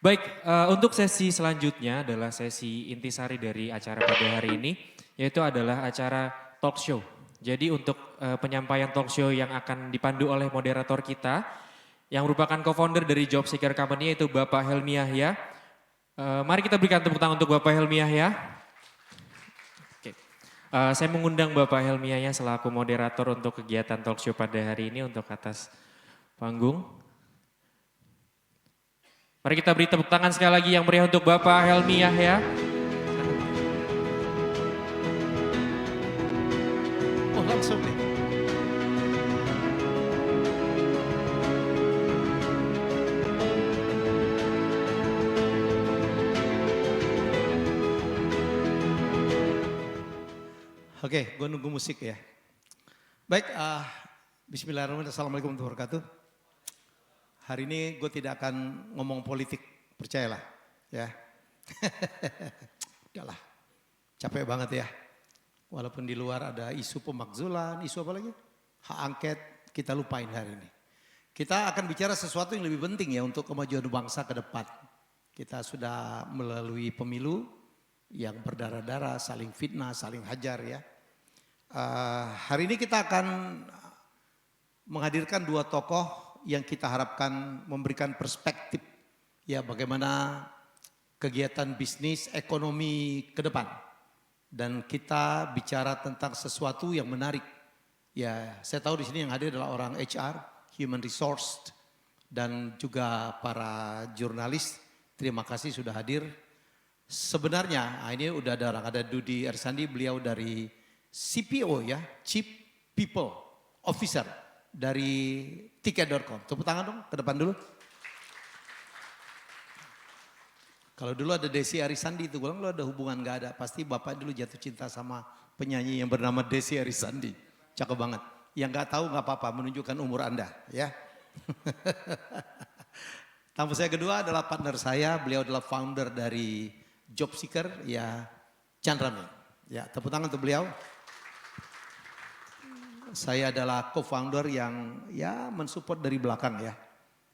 Baik, untuk sesi selanjutnya adalah sesi intisari dari acara pada hari ini, yaitu adalah acara talk show. Jadi untuk penyampaian talk show yang akan dipandu oleh moderator kita, yang merupakan co-founder dari Job Seeker Company yaitu Bapak Helmi Yahya. Mari kita berikan tepuk tangan untuk Bapak Helmi Yahya. Oke. Saya mengundang Bapak Helmi Yahya selaku moderator untuk kegiatan talk show pada hari ini untuk atas panggung. Mari kita beri tepuk tangan sekali lagi yang meriah untuk Bapak Helmi Yahya. Oh langsung nih. Oke, gue nunggu musik ya. Baik, bismillahirrahmanirrahim. Assalamualaikum warahmatullahi wabarakatuh. Hari ini gue tidak akan ngomong politik, percayalah. Ya, udahlah, capek banget ya. Walaupun di luar ada isu pemakzulan, isu apa lagi? Hak angket, kita lupain hari ini. Kita akan bicara sesuatu yang lebih penting ya untuk kemajuan bangsa ke depan. Kita sudah melalui pemilu yang berdarah-darah, saling fitnah, saling hajar ya. Hari ini kita akan menghadirkan dua tokoh yang kita harapkan memberikan perspektif ya bagaimana kegiatan bisnis ekonomi ke depan. Dan kita bicara tentang sesuatu yang menarik. Ya, saya tahu di sini yang hadir adalah orang HR, Human Resource, dan juga para jurnalis. Terima kasih sudah hadir. Sebenarnya, ini udah ada orang, ada Dudi Ersandi, beliau dari CPO ya, Chief People Officer dari tiket.com. Tepuk tangan dong, ke depan dulu. Kalau dulu ada Desi Arisandi itu, gue bilang lu ada hubungan gak ada. Pasti bapak dulu jatuh cinta sama penyanyi yang bernama Desi Arisandi. Cakep banget. Yang gak tahu gak apa-apa, menunjukkan umur Anda ya. Tamu saya kedua adalah partner saya, beliau adalah founder dari Job Seeker, ya Chandra Ming. Ya, tepuk tangan untuk beliau. Saya adalah co-founder yang ya mensupport dari belakang ya.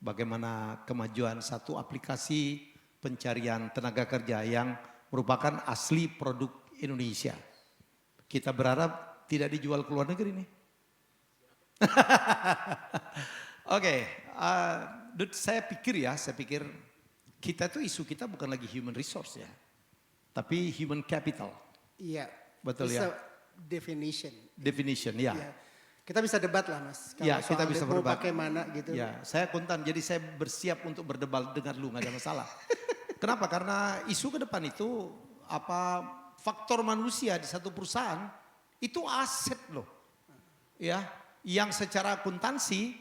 Bagaimana kemajuan satu aplikasi pencarian tenaga kerja yang merupakan asli produk Indonesia. Kita berharap tidak dijual ke luar negeri nih. Oke, saya pikir kita tuh isu kita bukan lagi human resource ya. Tapi human capital. Iya. Betul It's ya. a definition. Definition ya. Iya. Kita bisa debat lah mas. Kalau Ya, kita soal bisa mau berdebat. pakai mana gitu. Ya, saya Kuntan, jadi saya bersiap untuk berdebat dengan lu, nggak ada masalah. Kenapa? Karena isu ke depan itu apa faktor manusia di satu perusahaan itu aset loh, ya, yang secara akuntansi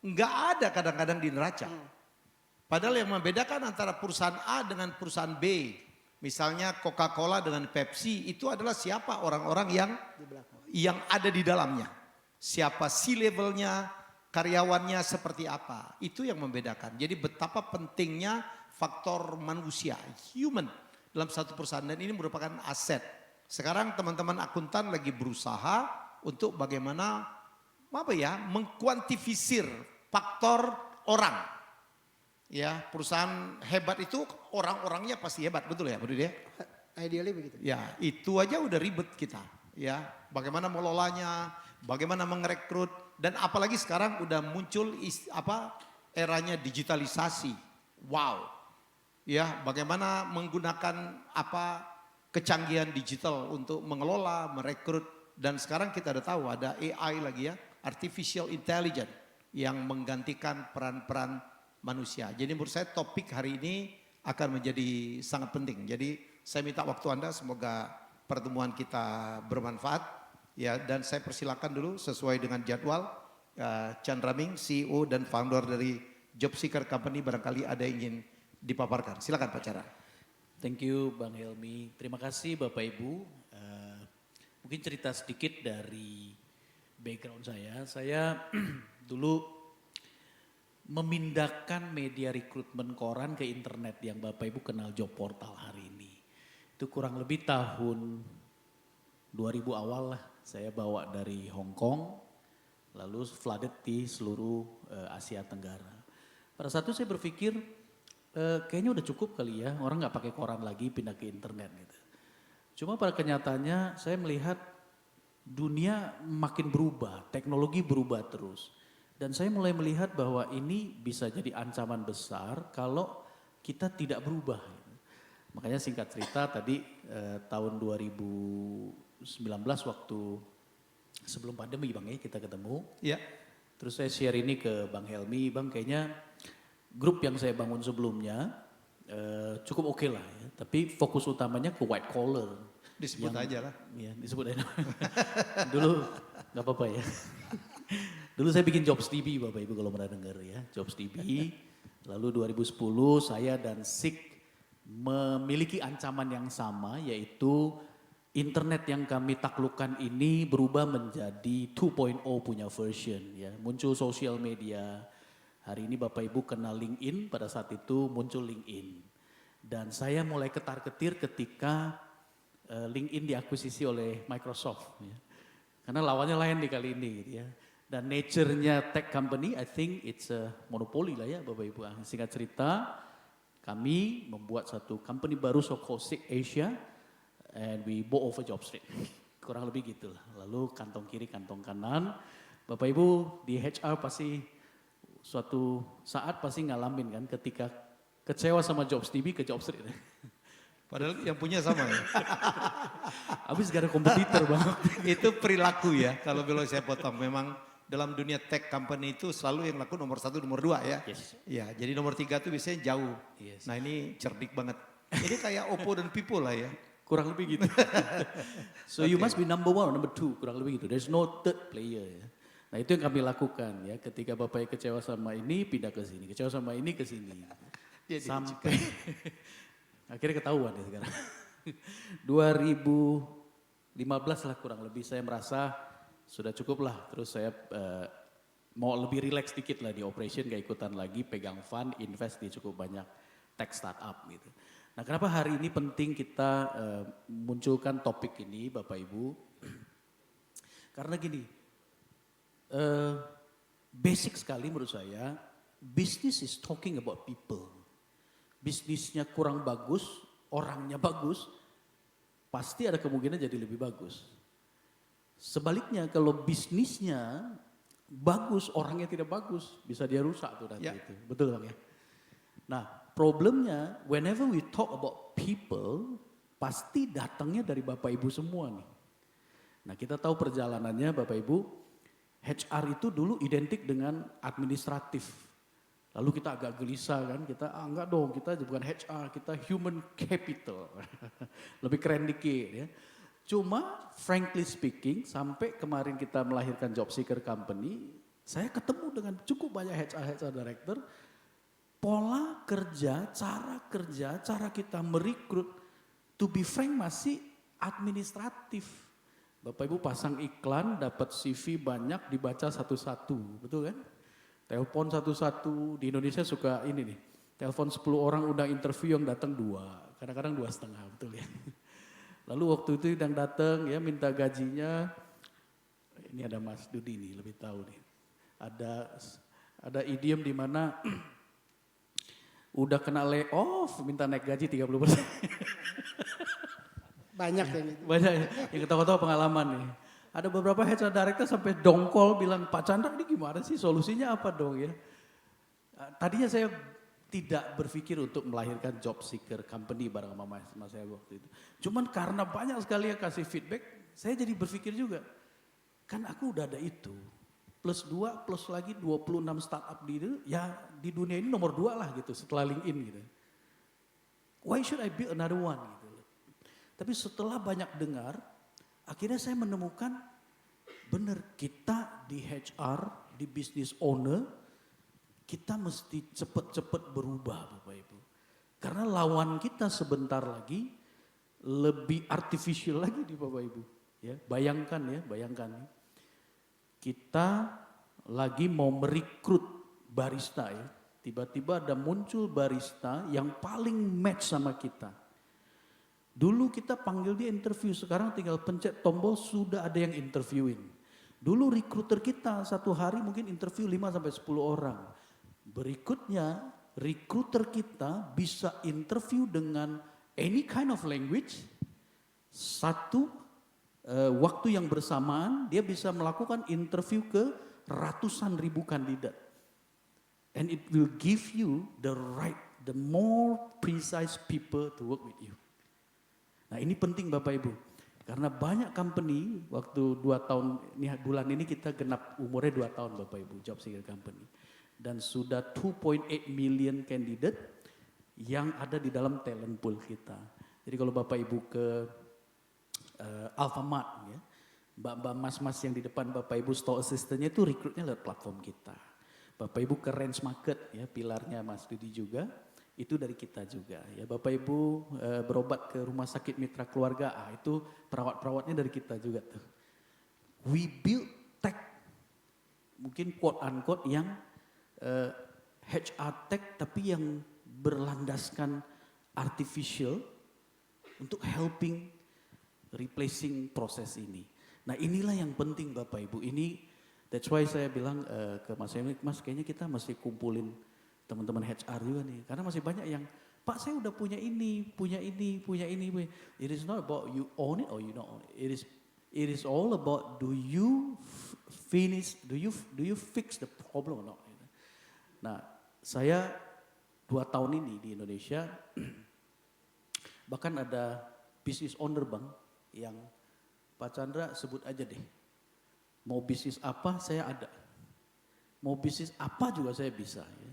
nggak ada kadang-kadang di neraca. Padahal yang membedakan antara perusahaan A dengan perusahaan B, misalnya Coca-Cola dengan Pepsi, itu adalah siapa orang-orang Di belakang. yang ada di dalamnya. Siapa C-levelnya, karyawannya seperti apa. Itu yang membedakan. Jadi betapa pentingnya faktor manusia, human dalam satu perusahaan. Dan ini merupakan aset. Sekarang teman-teman akuntan lagi berusaha untuk bagaimana mengkuantifisir faktor orang. Ya, perusahaan hebat itu orang-orangnya pasti hebat, betul ya, betul ya? Ideally begitu. Ya, itu aja udah ribet kita. Ya, bagaimana mengelolanya, bagaimana merekrut, dan apalagi sekarang udah muncul eranya digitalisasi. Wow. Ya, bagaimana menggunakan kecanggihan digital untuk mengelola, merekrut, dan sekarang kita udah tahu ada AI lagi ya, artificial intelligence yang menggantikan peran-peran manusia. Jadi menurut saya topik hari ini akan menjadi sangat penting. Jadi saya minta waktu Anda, semoga pertemuan kita bermanfaat. Ya, dan saya persilakan dulu sesuai dengan jadwal Chandra Ming, CEO dan founder dari Job Seeker Company, barangkali ada yang ingin dipaparkan. Silakan Pak Chandra. Thank you Bang Helmi. Terima kasih Bapak Ibu. Mungkin cerita sedikit dari background saya. Saya dulu memindahkan media rekrutmen koran ke internet yang Bapak Ibu kenal job portal hari ini. Itu kurang lebih tahun 2000 awal lah. Saya bawa dari Hong Kong, lalu flooded di seluruh Asia Tenggara. Pada saat itu saya berpikir kayaknya udah cukup kali ya, orang nggak pakai koran lagi, pindah ke internet gitu. Cuma pada kenyataannya saya melihat dunia makin berubah, teknologi berubah terus. Dan saya mulai melihat bahwa ini bisa jadi ancaman besar kalau kita tidak berubah. Makanya singkat cerita tadi tahun 2019 waktu sebelum pandemi Bang ya kita ketemu. Ya. Terus saya share ini ke Bang Helmi, Bang kayaknya grup yang saya bangun sebelumnya cukup oke lah ya. Tapi fokus utamanya ke white collar. Disebut aja lah. Iya disebut aja. Dulu gak apa-apa ya. Dulu saya bikin Jobs DB Bapak Ibu kalau pernah dengar ya. Jobs DB. Lalu 2010 saya dan Sik memiliki ancaman yang sama yaitu internet yang kami taklukkan ini berubah menjadi 2.0 punya version ya. Muncul social media. Hari ini Bapak Ibu kenal LinkedIn, pada saat itu muncul LinkedIn. Dan saya mulai ketar-ketir ketika LinkedIn diakuisisi oleh Microsoft ya. Karena lawannya lain di kali ini gitu ya. Dan nature-nya tech company, I think it's a monopoly lah ya Bapak Ibu. Singkat cerita, kami membuat satu company baru so-called Sik Asia and we bought over JobStreet. Kurang lebih gitu lah. Lalu kantong kiri, kantong kanan. Bapak Ibu di HR pasti suatu saat pasti ngalamin kan ketika kecewa sama JobsDB ke JobStreet. Padahal yang punya sama ya. Habis gak ada kompetitor Bang. Itu perilaku ya, kalau boleh saya potong. Memang dalam dunia tech company itu selalu yang laku nomor 1, nomor 2 ya. Yes. Ya, jadi nomor 3 itu biasanya jauh. Yes. Nah ini cerdik banget. Ini kayak Oppo dan Vivo lah ya. Kurang lebih gitu. So you must be number 1 or number 2, kurang lebih gitu. There's no third player ya. Nah itu yang kami lakukan ya, ketika Bapak kecewa sama ini pindah ke sini, kecewa sama ini ke sini. Sampai akhirnya ketahuan ya sekarang. 2015 lah kurang lebih saya merasa sudah cukup lah. Terus saya mau lebih relax dikit lah di operation, gak ikutan lagi, pegang fund, invest di cukup banyak tech startup gitu. Nah kenapa hari ini penting kita munculkan topik ini Bapak Ibu. Karena gini, basic sekali menurut saya, business is talking about people. Bisnisnya kurang bagus, orangnya bagus, pasti ada kemungkinan jadi lebih bagus. Sebaliknya kalau bisnisnya bagus, orangnya tidak bagus, bisa dia rusak tuh nanti itu. Betul Bang ya? Nah problemnya whenever we talk about people, pasti datangnya dari Bapak Ibu semua nih. Nah kita tahu perjalanannya Bapak Ibu, HR itu dulu identik dengan administratif. Lalu kita agak gelisah kan, kita enggak dong, kita bukan HR, kita human capital. Lebih keren dikit ya. Cuma frankly speaking, sampai kemarin kita melahirkan job seeker company, saya ketemu dengan cukup banyak HR director, pola kerja, cara kita merekrut, to be frank masih administratif. Bapak Ibu pasang iklan, dapat CV banyak, dibaca satu-satu, betul kan? Telepon satu-satu, di Indonesia suka ini nih, telepon 10 orang undang interview yang datang 2, kadang-kadang 2,5, betul ya. Lalu waktu itu yang datang ya minta gajinya, ini ada Mas Dudi nih lebih tahu nih. Ada idiom di mana udah kena layoff minta naik gaji 30%. Banyak yang itu. Banyak yang ketawa-ketawa pengalaman nih. Ada beberapa HR director sampai dongkol bilang, Pak Chandra ini gimana sih solusinya apa dong ya. Tadinya saya tidak berpikir untuk melahirkan job seeker company bareng sama mas saya waktu itu. Cuman karena banyak sekali yang kasih feedback, saya jadi berpikir juga, kan aku udah ada itu. Plus 2, plus lagi 26 startup di itu, ya di dunia ini nomor 2 lah gitu setelah LinkedIn gitu. Why should I build another one gitu. Tapi setelah banyak dengar, akhirnya saya menemukan benar kita di HR, di business owner, kita mesti cepat-cepat berubah Bapak Ibu. Karena lawan kita sebentar lagi lebih artificial lagi di Bapak Ibu. Ya, bayangkan ya. Kita lagi mau merekrut barista ya. Tiba-tiba ada muncul barista yang paling match sama kita. Dulu kita panggil dia interview, sekarang tinggal pencet tombol sudah ada yang interviewin. Dulu recruiter kita satu hari mungkin interview 5-10 orang. Berikutnya recruiter kita bisa interview dengan any kind of language, satu waktu yang bersamaan dia bisa melakukan interview ke ratusan ribu kandidat. And it will give you the right, the more precise people to work with you. Nah ini penting Bapak Ibu. Karena banyak company, waktu 2 tahun, bulan ini kita genap umurnya 2 tahun Bapak Ibu, job seeker company. Dan sudah 2.8 million candidate yang ada di dalam talent pool kita. Jadi kalau Bapak Ibu ke Alfamart, ya, mbak-mbak mas-mas yang di depan Bapak Ibu store assistant-nya itu rekrutnya lewat platform kita. Bapak Ibu ke Range Market, ya pilarnya Mas Dudi juga, itu dari kita juga. Ya Bapak Ibu berobat ke rumah sakit mitra keluarga, itu perawat-perawatnya dari kita juga tuh. We build tech, mungkin quote unquote yang HR tech tapi yang berlandaskan artificial untuk helping replacing proses ini. Nah inilah yang penting Bapak Ibu, ini that's why saya bilang ke Mas Emil, Mas kayaknya kita mesti kumpulin teman-teman HR juga nih. Karena masih banyak yang, Pak saya udah punya ini, punya ini. It is not about you own it or you don't own it. It is all about do you fix the problem or not. Nah saya 2 tahun ini di Indonesia, bahkan ada business owner bang yang Pak Chandra sebut aja deh. Mau bisnis apa saya ada. Mau bisnis apa juga saya bisa. Ya.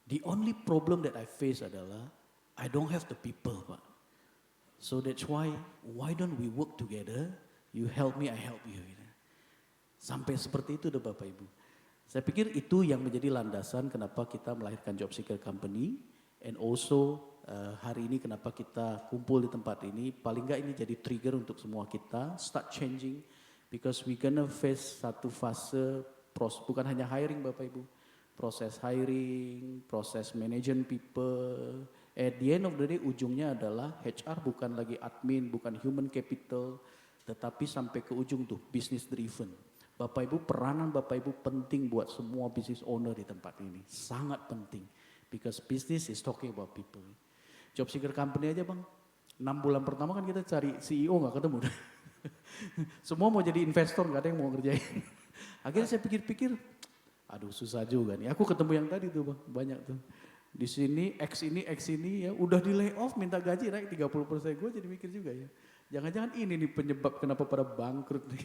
The only problem that I face adalah I don't have the people Pak. So that's why don't we work together? You help me, I help you. Gitu. Sampai seperti itu deh Bapak Ibu. Saya pikir itu yang menjadi landasan kenapa kita melahirkan Job Seeker Company. And also hari ini kenapa kita kumpul di tempat ini. Paling enggak ini jadi trigger untuk semua kita. Start changing. Because we gonna face satu fase bukan hanya hiring Bapak Ibu, proses hiring, proses managing people. At the end of the day ujungnya adalah HR bukan lagi admin, bukan human capital, tetapi sampai ke ujung tuh business driven. Bapak Ibu peranan Bapak Ibu penting buat semua business owner di tempat ini, sangat penting. Because business is talking about people. Job Seeker Company aja bang, 6 bulan pertama kan kita cari CEO nggak ketemu. Semua mau jadi investor, gak ada yang mau ngerjain. Akhirnya saya pikir-pikir, aduh susah juga nih. Aku ketemu yang tadi tuh bang, banyak tuh. Di sini, X ini ya udah di layoff minta gaji naik 30%. Gue jadi mikir juga ya. Jangan-jangan ini nih penyebab kenapa pada bangkrut nih.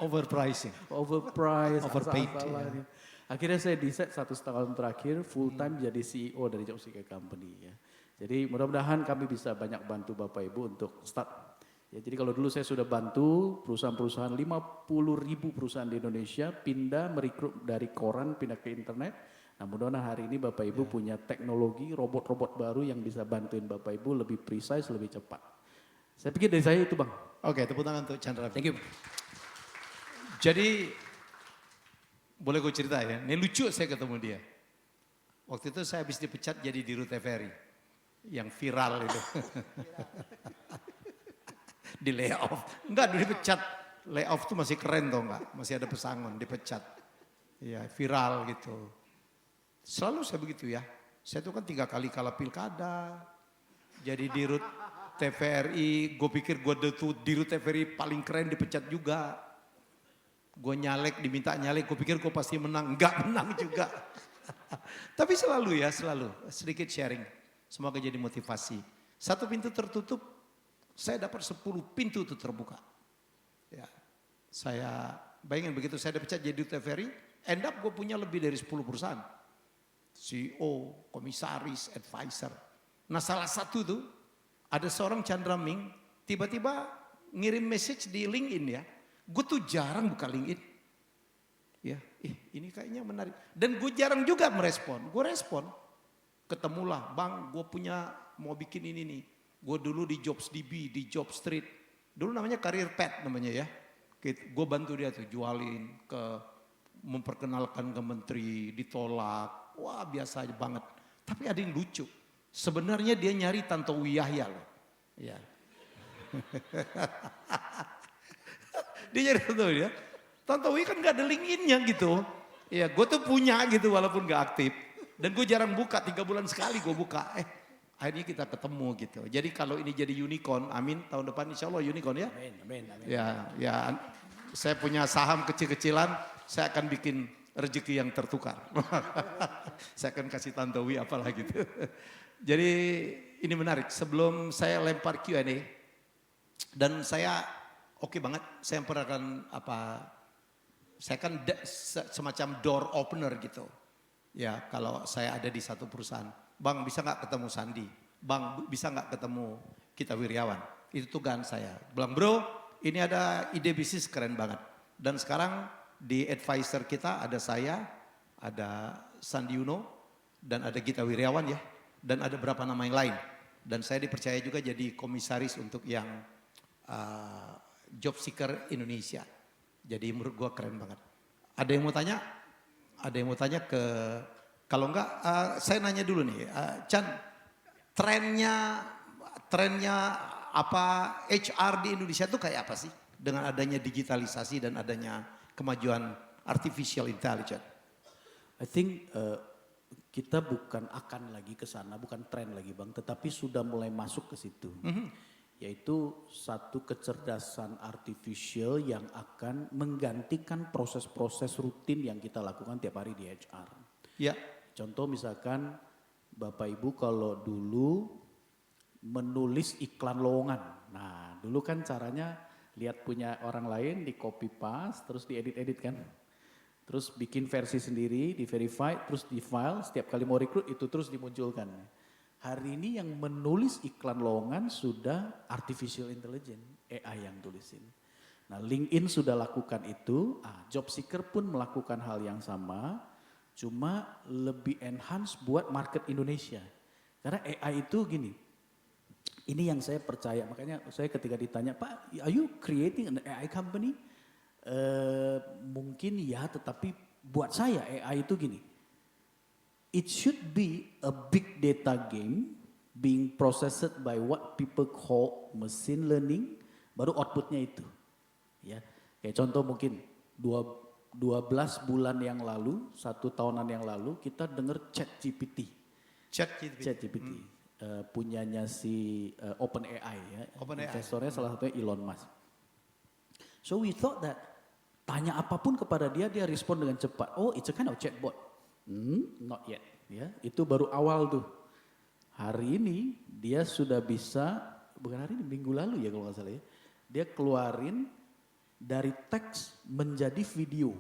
Overpricing. Overpriced, Overpaid. ya. Akhirnya saya decide 1,5 tahun terakhir full time jadi CEO dari Job Seeker Company ya. Jadi mudah-mudahan kami bisa banyak bantu Bapak Ibu untuk start. Ya, jadi kalau dulu saya sudah bantu perusahaan-perusahaan 50.000 perusahaan di Indonesia pindah merekrut dari koran pindah ke internet. Nah mudah-mudahan hari ini Bapak Ibu punya teknologi robot-robot baru yang bisa bantuin Bapak Ibu lebih precise, lebih cepat. Saya pikir dari saya itu bang. Oke, tepuk tangan untuk Chandra. Thank you. Jadi boleh gue cerita ya, ini lucu saya ketemu dia. Waktu itu saya habis dipecat jadi dirut TVRI yang viral itu. Di layoff. Enggak, dipecat. Layoff tuh masih keren tau enggak? Masih ada pesangon, dipecat. Ya viral gitu. Selalu saya begitu ya. Saya tuh kan 3 kali kalah pilkada. Jadi dirut TVRI, gue pikir gue tuh dirut TVRI paling keren dipecat juga. Gue nyalek, diminta nyalek, gue pikir gue pasti menang. Enggak menang juga. Tapi selalu ya, selalu. Sedikit sharing. Semoga jadi motivasi. Satu pintu tertutup, saya dapat 10 pintu itu terbuka. Ya, saya bayangin begitu saya dipecat jadi TVRI, end up gue punya lebih dari 10 perusahaan. CEO, komisaris, advisor. Nah salah satu tuh, ada seorang Chandra Ming, tiba-tiba ngirim message di LinkedIn ya. Gue tuh jarang buka LinkedIn. Ya, ini kayaknya menarik. Dan gue jarang juga merespon. Gue respon. Ketemulah, bang gue punya mau bikin ini nih. Gue dulu di JobsDB, di Jobstreet. Dulu namanya Career Path namanya ya. Gue bantu dia tuh jualin ke memperkenalkan ke menteri, ditolak. Wah biasa aja banget. Tapi ada yang lucu. Sebenarnya dia nyari Tantowi Yahya loh. Ya. Dia nyari Tantowi ya. Tantowi kan gak ada LinkedIn-nya gitu. Ya gue tuh punya gitu walaupun gak aktif. Dan gue jarang buka, 3 bulan sekali gue buka. Akhirnya kita ketemu gitu. Jadi kalau ini jadi unicorn, amin, tahun depan insya Allah unicorn ya. Amin, amin, amin. Ya, saya punya saham kecil-kecilan, saya akan bikin rezeki yang tertukar. Saya akan kasih Tantowi apalah gitu. Jadi ini menarik, sebelum saya lempar Q&A, dan saya oke banget, saya memperagakan saya kan semacam door opener gitu. Ya kalau saya ada di satu perusahaan, Bang bisa nggak ketemu Sandi? Bang bisa nggak ketemu Gita Wirjawan? Itu tugas saya. Bilang bro, ini ada ide bisnis keren banget. Dan sekarang di advisor kita ada saya, ada Sandi Uno, dan ada Gita Wirjawan ya. Dan ada beberapa nama yang lain. Dan saya dipercaya juga jadi komisaris untuk yang Job Seeker Indonesia. Jadi menurut gua keren banget. Ada yang mau tanya? Ada yang mau tanya kalau enggak saya nanya dulu nih. Chan, trennya apa HR di Indonesia itu kayak apa sih? Dengan adanya digitalisasi dan adanya kemajuan artificial intelligence. I think kita bukan akan lagi ke sana, bukan tren lagi Bang, tetapi sudah mulai masuk ke situ. Yaitu satu kecerdasan artificial yang akan menggantikan proses-proses rutin yang kita lakukan tiap hari di HR. Ya. Contoh misalkan Bapak Ibu kalau dulu menulis iklan lowongan. Nah dulu kan caranya lihat punya orang lain di copy paste terus diedit-edit kan. Terus bikin versi sendiri, di verify, terus di file, setiap kali mau rekrut itu terus dimunculkan. Hari ini yang menulis iklan lowongan sudah artificial intelligence, AI yang tulisin. Nah LinkedIn sudah lakukan itu, job seeker pun melakukan hal yang sama, cuma lebih enhance buat market Indonesia. Karena AI itu gini, ini yang saya percaya, makanya saya ketika ditanya, Pak, are you creating an AI company? Mungkin ya, tetapi buat saya AI itu gini, it should be a big data game being processed by what people call machine learning, baru outputnya itu. Ya, kayak contoh mungkin 12 bulan yang lalu, 1 tahunan yang lalu kita dengar ChatGPT. ChatGPT. Punyanya si OpenAI ya. OpenAI. Investornya salah satunya Elon Musk. So we thought that tanya apapun kepada dia, dia respon dengan cepat. Oh, it's a kind of chatbot. Not yet. Ya, itu baru awal tuh. Hari ini dia sudah bisa, bukan hari ini, minggu lalu ya kalau nggak salah ya. Dia keluarin dari teks menjadi video.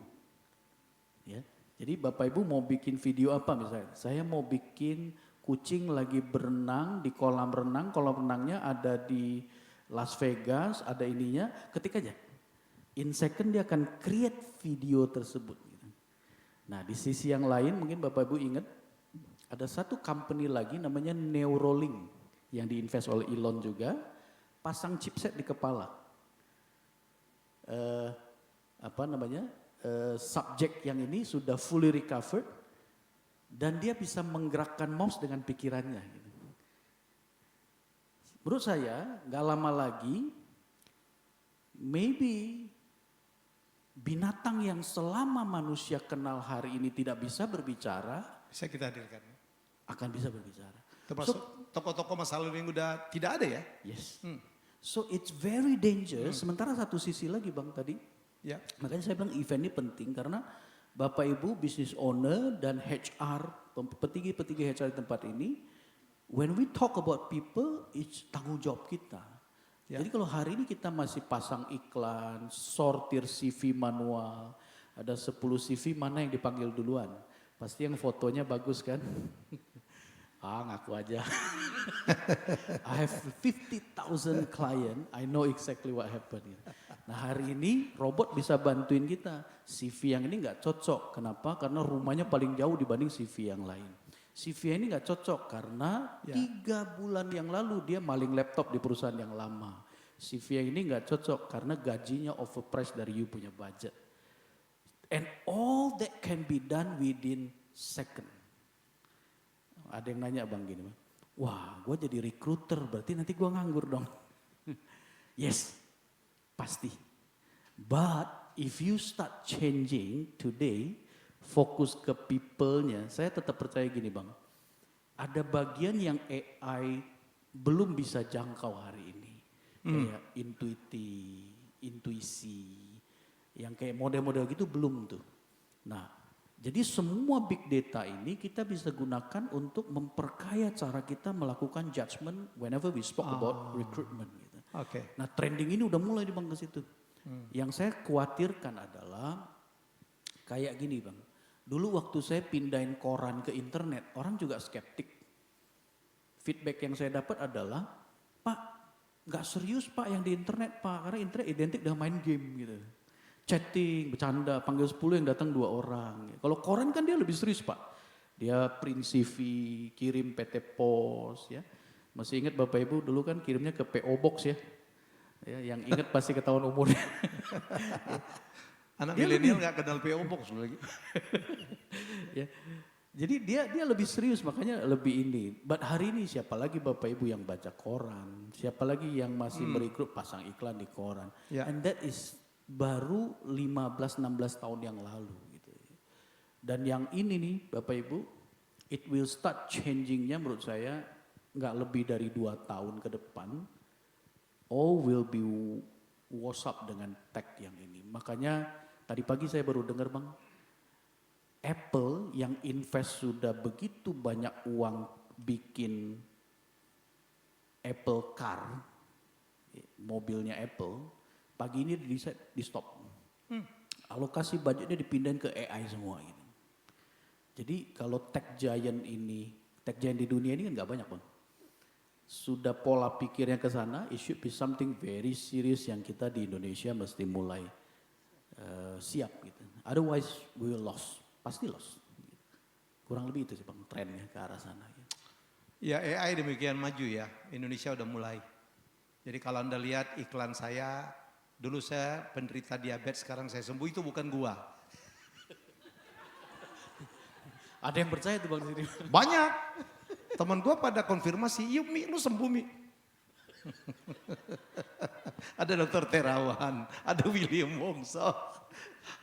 Ya, jadi Bapak Ibu mau bikin video apa misalnya? Saya mau bikin kucing lagi berenang di kolam renangnya ada di Las Vegas, ada ininya, ketik aja. In second dia akan create video tersebut. Nah di sisi yang lain mungkin Bapak Ibu ingat ada satu company lagi namanya Neuralink yang diinvest oleh Elon juga, pasang chipset di kepala. Subjek yang ini sudah fully recovered dan dia bisa menggerakkan mouse dengan pikirannya. Menurut saya nggak lama lagi maybe binatang yang selama manusia kenal hari ini tidak bisa berbicara, Bisa kita hadirkan. akan bisa berbicara. Termasuk tokoh-tokoh masa lalu yang udah tidak ada ya? Yes. So it's very dangerous. Sementara satu sisi lagi Bang tadi, Ya. makanya saya bilang event ini penting karena Bapak Ibu business owner dan HR, petinggi-petinggi HR di tempat ini, when we talk about people, it's tanggung jawab kita. Ya. Jadi kalau hari ini kita masih pasang iklan, sortir CV manual, ada 10 CV mana yang dipanggil duluan? Pasti yang fotonya bagus kan? Ngaku aja. I have 50,000 client, I know exactly what happened. Nah hari ini robot bisa bantuin kita. CV yang ini nggak cocok, kenapa? Karena rumahnya paling jauh dibanding CV yang lain. CV ini nggak cocok karena 3 bulan yang lalu dia maling laptop di perusahaan yang lama. CV yang ini nggak cocok karena gajinya overpriced dari you punya budget. And all that can be done within second. Ada yang nanya Bang gini, wah gue jadi recruiter berarti nanti gue nganggur dong. Yes, pasti. But if you start changing today fokus ke people-nya, saya tetap percaya gini Bang. Ada bagian yang AI belum bisa jangkau hari ini. Kayak intuisi, yang kayak model-model gitu belum tuh. Nah, jadi semua big data ini kita bisa gunakan untuk memperkaya cara kita melakukan judgment whenever we spoke about recruitment gitu. Oke. Nah, trending ini udah mulai di Bang ke situ. Yang saya khawatirkan adalah kayak gini Bang. Dulu waktu saya pindahin koran ke internet, orang juga skeptik. Feedback yang saya dapat adalah, Pak, nggak serius Pak yang di internet Pak, karena internet identik dengan main game gitu. Chatting, bercanda, panggil 10 yang datang 2 orang. Kalau koran kan dia lebih serius Pak. Dia print CV, kirim PT Pos ya. Masih ingat Bapak Ibu dulu kan kirimnya ke PO Box ya. Ya, yang ingat pasti ketahuan umurnya. Anak Dia milenial nggak kenal PO Box lagi. Ya. Jadi dia lebih serius makanya lebih ini. But hari ini siapa lagi Bapak Ibu yang baca koran, siapa lagi yang masih merekrut pasang iklan di koran. Ya. And that is baru 15-16 tahun yang lalu gitu. Dan yang ini nih Bapak Ibu, it will start changingnya menurut saya nggak lebih dari 2 tahun ke depan. All will be WhatsApp dengan tag yang ini. Makanya tadi pagi saya baru dengar Bang, Apple yang invest sudah begitu banyak uang bikin Apple Car, mobilnya Apple, pagi ini di stop. Alokasi budgetnya dipindahin ke AI semua ini. Jadi kalau tech giant di dunia ini kan nggak banyak Bang. Sudah pola pikirnya ke sana, it should be something very serious yang kita di Indonesia mesti mulai siap gitu. Otherwise we will lost. Pasti loss. Kurang lebih itu sih Bang trennya ke arah sana. Ya AI demikian maju ya, Indonesia udah mulai. Jadi kalau Anda lihat iklan saya, dulu saya penderita diabetes, sekarang saya sembuh, itu bukan gua. Ada yang percaya tuh Bang di sini. Banyak. Teman gua pada konfirmasi, yuk Mi, lu sembuh Mi. Ada Dokter Terawan, ada William Wongso.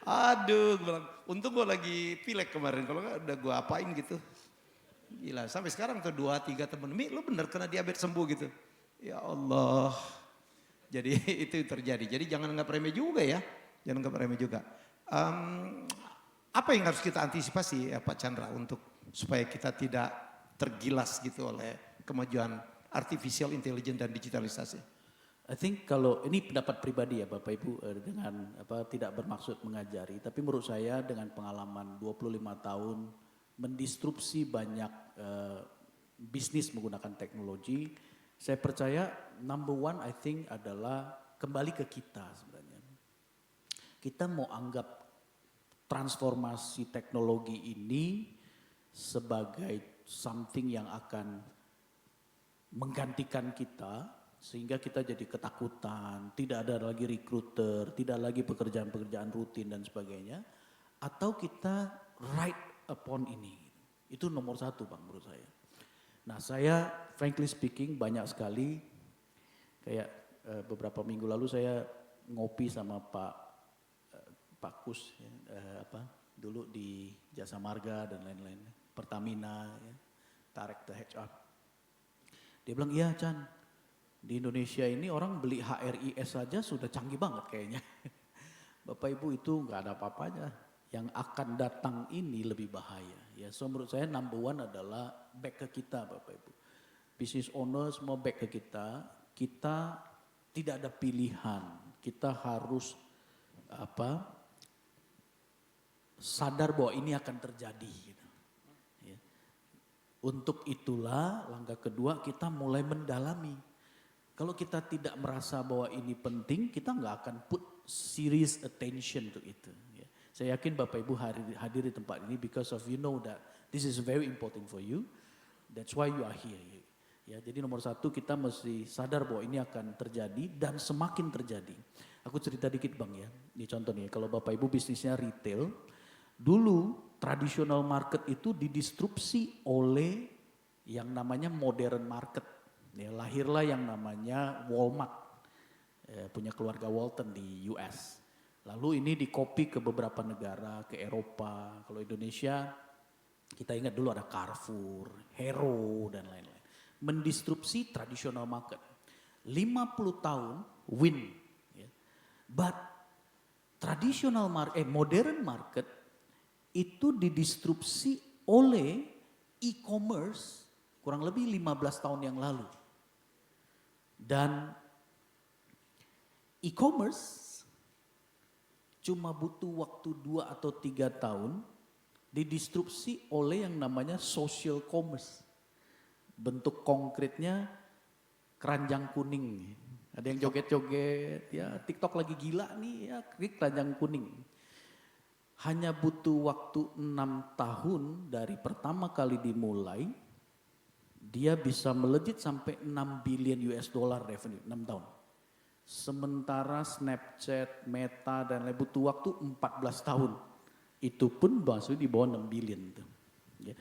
Aduh, gua bilang, untung gue lagi pilek kemarin, kalau nggak udah gue apain gitu. Gila, sampai sekarang tuh 2-3 temen, Mi lu bener kena diabetes sembuh gitu. Ya Allah. Jadi itu yang terjadi, jadi jangan anggap remeh juga ya. Jangan anggap remeh juga. Apa yang harus kita antisipasi ya Pak Chandra untuk supaya kita tidak tergilas gitu oleh kemajuan artificial intelligence dan digitalisasi? I think kalau ini pendapat pribadi ya Bapak Ibu dengan tidak bermaksud mengajari, tapi menurut saya dengan pengalaman 25 tahun mendistrupsi banyak bisnis menggunakan teknologi, saya percaya number one I think adalah kembali ke kita sebenarnya. Kita mau anggap transformasi teknologi ini sebagai something yang akan menggantikan kita, sehingga kita jadi ketakutan, tidak ada lagi recruiter, tidak lagi pekerjaan-pekerjaan rutin dan sebagainya. Atau kita ride upon ini. Itu nomor 1 Bang menurut saya. Nah saya frankly speaking banyak sekali, kayak beberapa minggu lalu saya ngopi sama Pak Kus, dulu di Jasa Marga dan lain-lain, Pertamina, ya, Director HR. Dia bilang, iya Chan, di Indonesia ini orang beli HRIS saja sudah canggih banget kayaknya. Bapak Ibu itu nggak ada apa-apanya. Yang akan datang ini lebih bahaya. Ya, so menurut saya number one adalah back ke kita Bapak Ibu. Business owner semua back ke kita. Kita tidak ada pilihan. Kita harus sadar bahwa ini akan terjadi. Gitu. Ya. Untuk itulah langkah kedua kita mulai mendalami. Kalau kita tidak merasa bahwa ini penting, kita nggak akan put serious attention to itu. Ya. Saya yakin Bapak Ibu hadir di tempat ini because of you know that this is very important for you. That's why you are here. Ya, jadi nomor 1 kita mesti sadar bahwa ini akan terjadi dan semakin terjadi. Aku cerita dikit Bang ya. Ini contoh nih, kalau Bapak Ibu bisnisnya retail, dulu traditional market itu didistrupsi oleh yang namanya modern market. Ya, lahirlah yang namanya Walmart, punya keluarga Walton di US. Lalu ini dikopi ke beberapa negara, ke Eropa. Kalau Indonesia, kita ingat dulu ada Carrefour, Hero, dan lain-lain. Mendistrupsi traditional market. 50 tahun win. Ya. But modern market itu didistrupsi oleh e-commerce kurang lebih 15 tahun yang lalu. Dan e-commerce cuma butuh waktu 2 atau 3 tahun didistrupsi oleh yang namanya social commerce. Bentuk konkretnya keranjang kuning. Ada yang joget-joget, ya TikTok lagi gila nih, ya klik keranjang kuning. Hanya butuh waktu 6 tahun dari pertama kali dimulai, dia bisa melejit sampai 6 billion US dollar revenue, 6 tahun. Sementara Snapchat, Meta, dan lain butuh waktu 14 tahun. Itu pun masuk di bawah 6 billion. Tuh. Ya.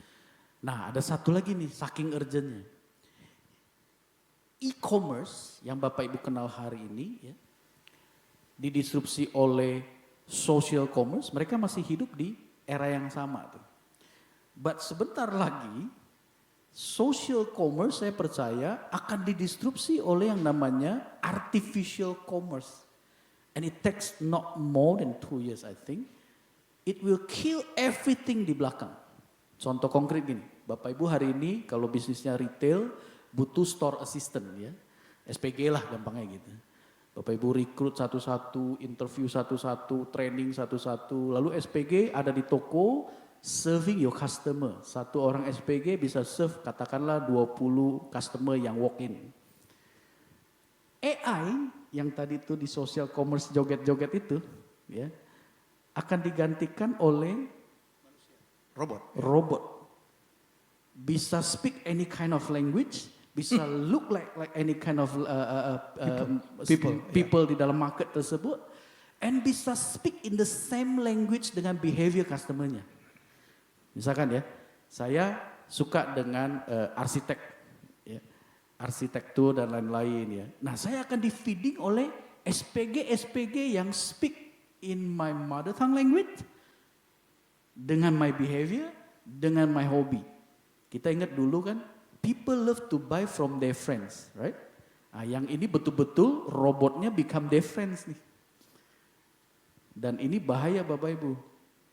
Nah ada satu lagi nih, saking urgentnya. E-commerce yang Bapak Ibu kenal hari ini, ya, didisrupsi oleh social commerce, mereka masih hidup di era yang sama. Tuh. But sebentar lagi, social commerce saya percaya akan didisrupsi oleh yang namanya artificial commerce. And it takes not more than 2 years I think. It will kill everything di belakang. Contoh konkret gini, Bapak Ibu hari ini kalau bisnisnya retail butuh store assistant ya. SPG lah gampangnya gitu. Bapak Ibu rekrut satu-satu, interview satu-satu, training satu-satu. Lalu SPG ada di toko serving your customer. Satu orang SPG bisa serve katakanlah 20 customer yang walk in. AI yang tadi itu di social commerce joget-joget itu ya akan digantikan oleh robot. Bisa speak any kind of language, bisa look like any kind of people di dalam market tersebut, and bisa speak in the same language dengan behavior customer-nya. Misalkan ya, saya suka dengan arsitek, ya, arsitektur dan lain-lain ya. Nah saya akan di-feeding oleh SPG yang speak in my mother tongue language, dengan my behavior, dengan my hobby. Kita ingat dulu kan, people love to buy from their friends, right? Nah, yang ini betul-betul robotnya become their friends nih. Dan ini bahaya Bapak Ibu.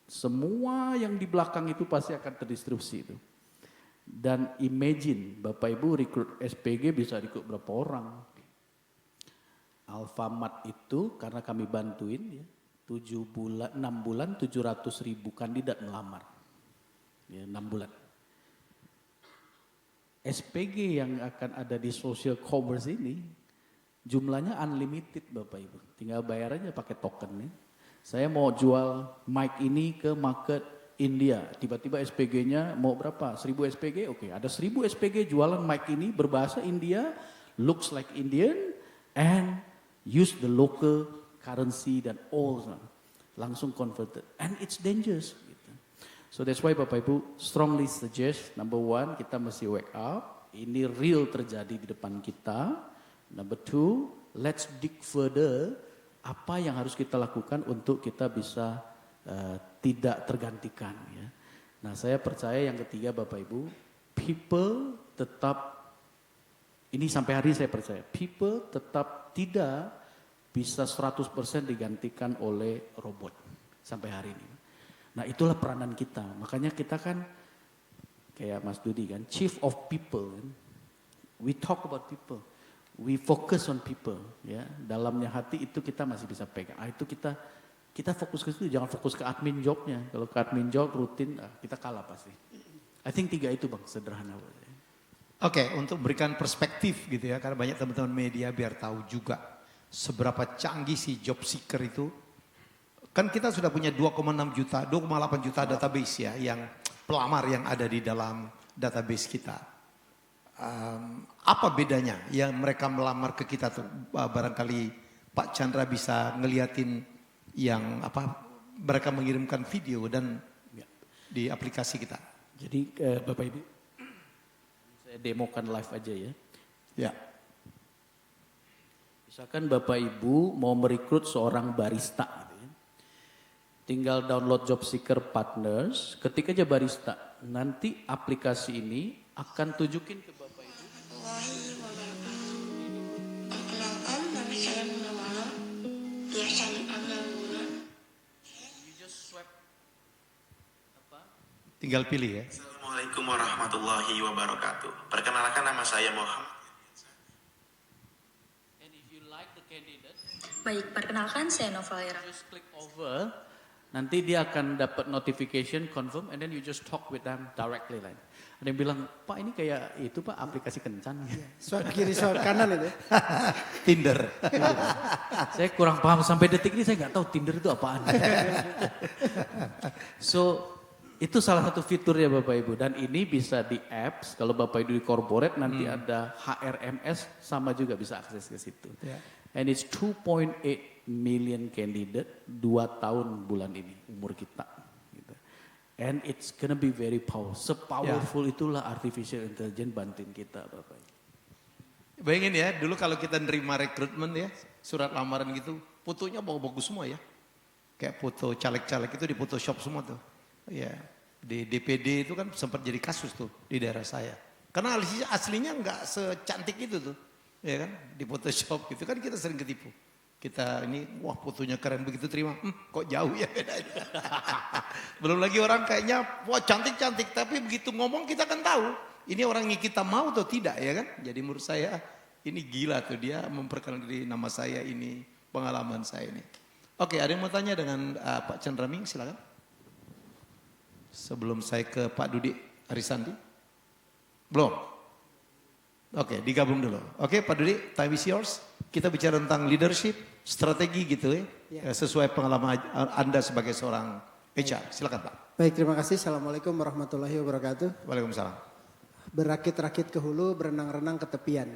Semua yang di belakang itu pasti akan terdistribusi itu. Dan imagine Bapak Ibu rekrut SPG bisa rekrut berapa orang. Alfamart itu karena kami bantuin ya, 6 bulan 700.000 kandidat melamar. Ya, 6 bulan. SPG yang akan ada di social commerce ini jumlahnya unlimited Bapak Ibu. Tinggal bayar aja pakai token ya. Saya mau jual mic ini ke market India. Tiba-tiba SPG-nya mau berapa? 1000 SPG? Oke, ada 1000 SPG jualan mic ini berbahasa India, looks like Indian, and use the local currency dan all. Langsung converted. And it's dangerous. So that's why Bapak Ibu strongly suggest, number 1 kita mesti wake up, ini real terjadi di depan kita. Number 2, let's dig further, apa yang harus kita lakukan untuk kita bisa tidak tergantikan. Ya. Nah saya percaya yang ketiga Bapak Ibu, people tetap, ini sampai hari ini saya percaya, people tetap tidak bisa 100% digantikan oleh robot sampai hari ini. Nah itulah peranan kita, makanya kita kan kayak Mas Dudi kan, chief of people kan. We talk about people, we focus on people ya. Dalamnya hati itu kita masih bisa pegang. Itu kita fokus ke situ, jangan fokus ke admin jobnya. Kalau ke admin job rutin kita kalah pasti. I think 3 itu Bang, sederhana. Oke, untuk memberikan perspektif gitu ya, karena banyak teman-teman media biar tahu juga seberapa canggih si job seeker itu. Kan kita sudah punya 2,8 juta database ya, yang pelamar yang ada di dalam database kita. Apa bedanya yang mereka melamar ke kita tuh? Barangkali Pak Chandra bisa ngeliatin yang apa, mereka mengirimkan video dan di aplikasi kita. Jadi Bapak Ibu, saya demokan live aja ya. Ya. Misalkan Bapak Ibu mau merekrut seorang barista gitu ya. tinggal download Job Seeker Partners, ketik aja barista. Nanti aplikasi ini akan tunjukin ke Bapak Ibu. Perkenalkan, nama saya Munawara. Biasa dipanggil Muna. You just swipe Tinggal pilih ya. Assalamualaikum warahmatullahi wabarakatuh. Perkenalkan, nama saya Muhammad. and if you like the candidate, Baik, perkenalkan saya Novalera. just click over. Nanti dia akan dapat notification confirm and then you just talk with them directly like. Ada yang bilang, Pak ini kayak itu Pak aplikasi kencan. Swipe kiri, swipe kanan itu. Tinder. Saya kurang paham sampai detik ini saya nggak tahu Tinder itu apaan. So itu salah satu fitur ya Bapak Ibu dan ini bisa di apps kalau Bapak Ibu di corporate nanti ada HRMS sama juga bisa akses ke situ. And it's 2.8 million candidate 2 tahun bulan ini umur kita. Gitu. And it's gonna be very powerful. Sepowerful itulah artificial intelligence bantuin kita Bapak Ibu. Bayangin ya, dulu kalau kita nerima rekrutmen ya, surat lamaran gitu, fotonya bagus semua ya. Kayak foto caleg-caleg itu di Photoshop semua tuh. Ya, di DPD itu kan sempat jadi kasus tuh di daerah saya. Karena aslinya nggak secantik itu tuh. Ya kan, di Photoshop gitu kan kita sering ketipu. Kita ini, wah fotonya keren begitu terima, kok jauh ya bedanya. Belum lagi orang kayaknya, wah cantik-cantik, tapi begitu ngomong kita kan tahu. Ini orang yang kita mau atau tidak ya kan. Jadi menurut saya ini gila tuh dia memperkenalkan diri nama saya ini, pengalaman saya ini. Oke, ada yang mau tanya dengan Pak Chandra Ming, silakan. Sebelum saya ke Pak Dudi Arisandi. Belum? Oke, digabung dulu. Oke, Pak Dudi, time is yours. Kita bicara tentang leadership, strategi gitu ya. Sesuai pengalaman Anda sebagai seorang HR. Silakan Pak. Baik, terima kasih. Assalamualaikum warahmatullahi wabarakatuh. Waalaikumsalam. Berakit-rakit ke hulu, berenang-renang ke tepian.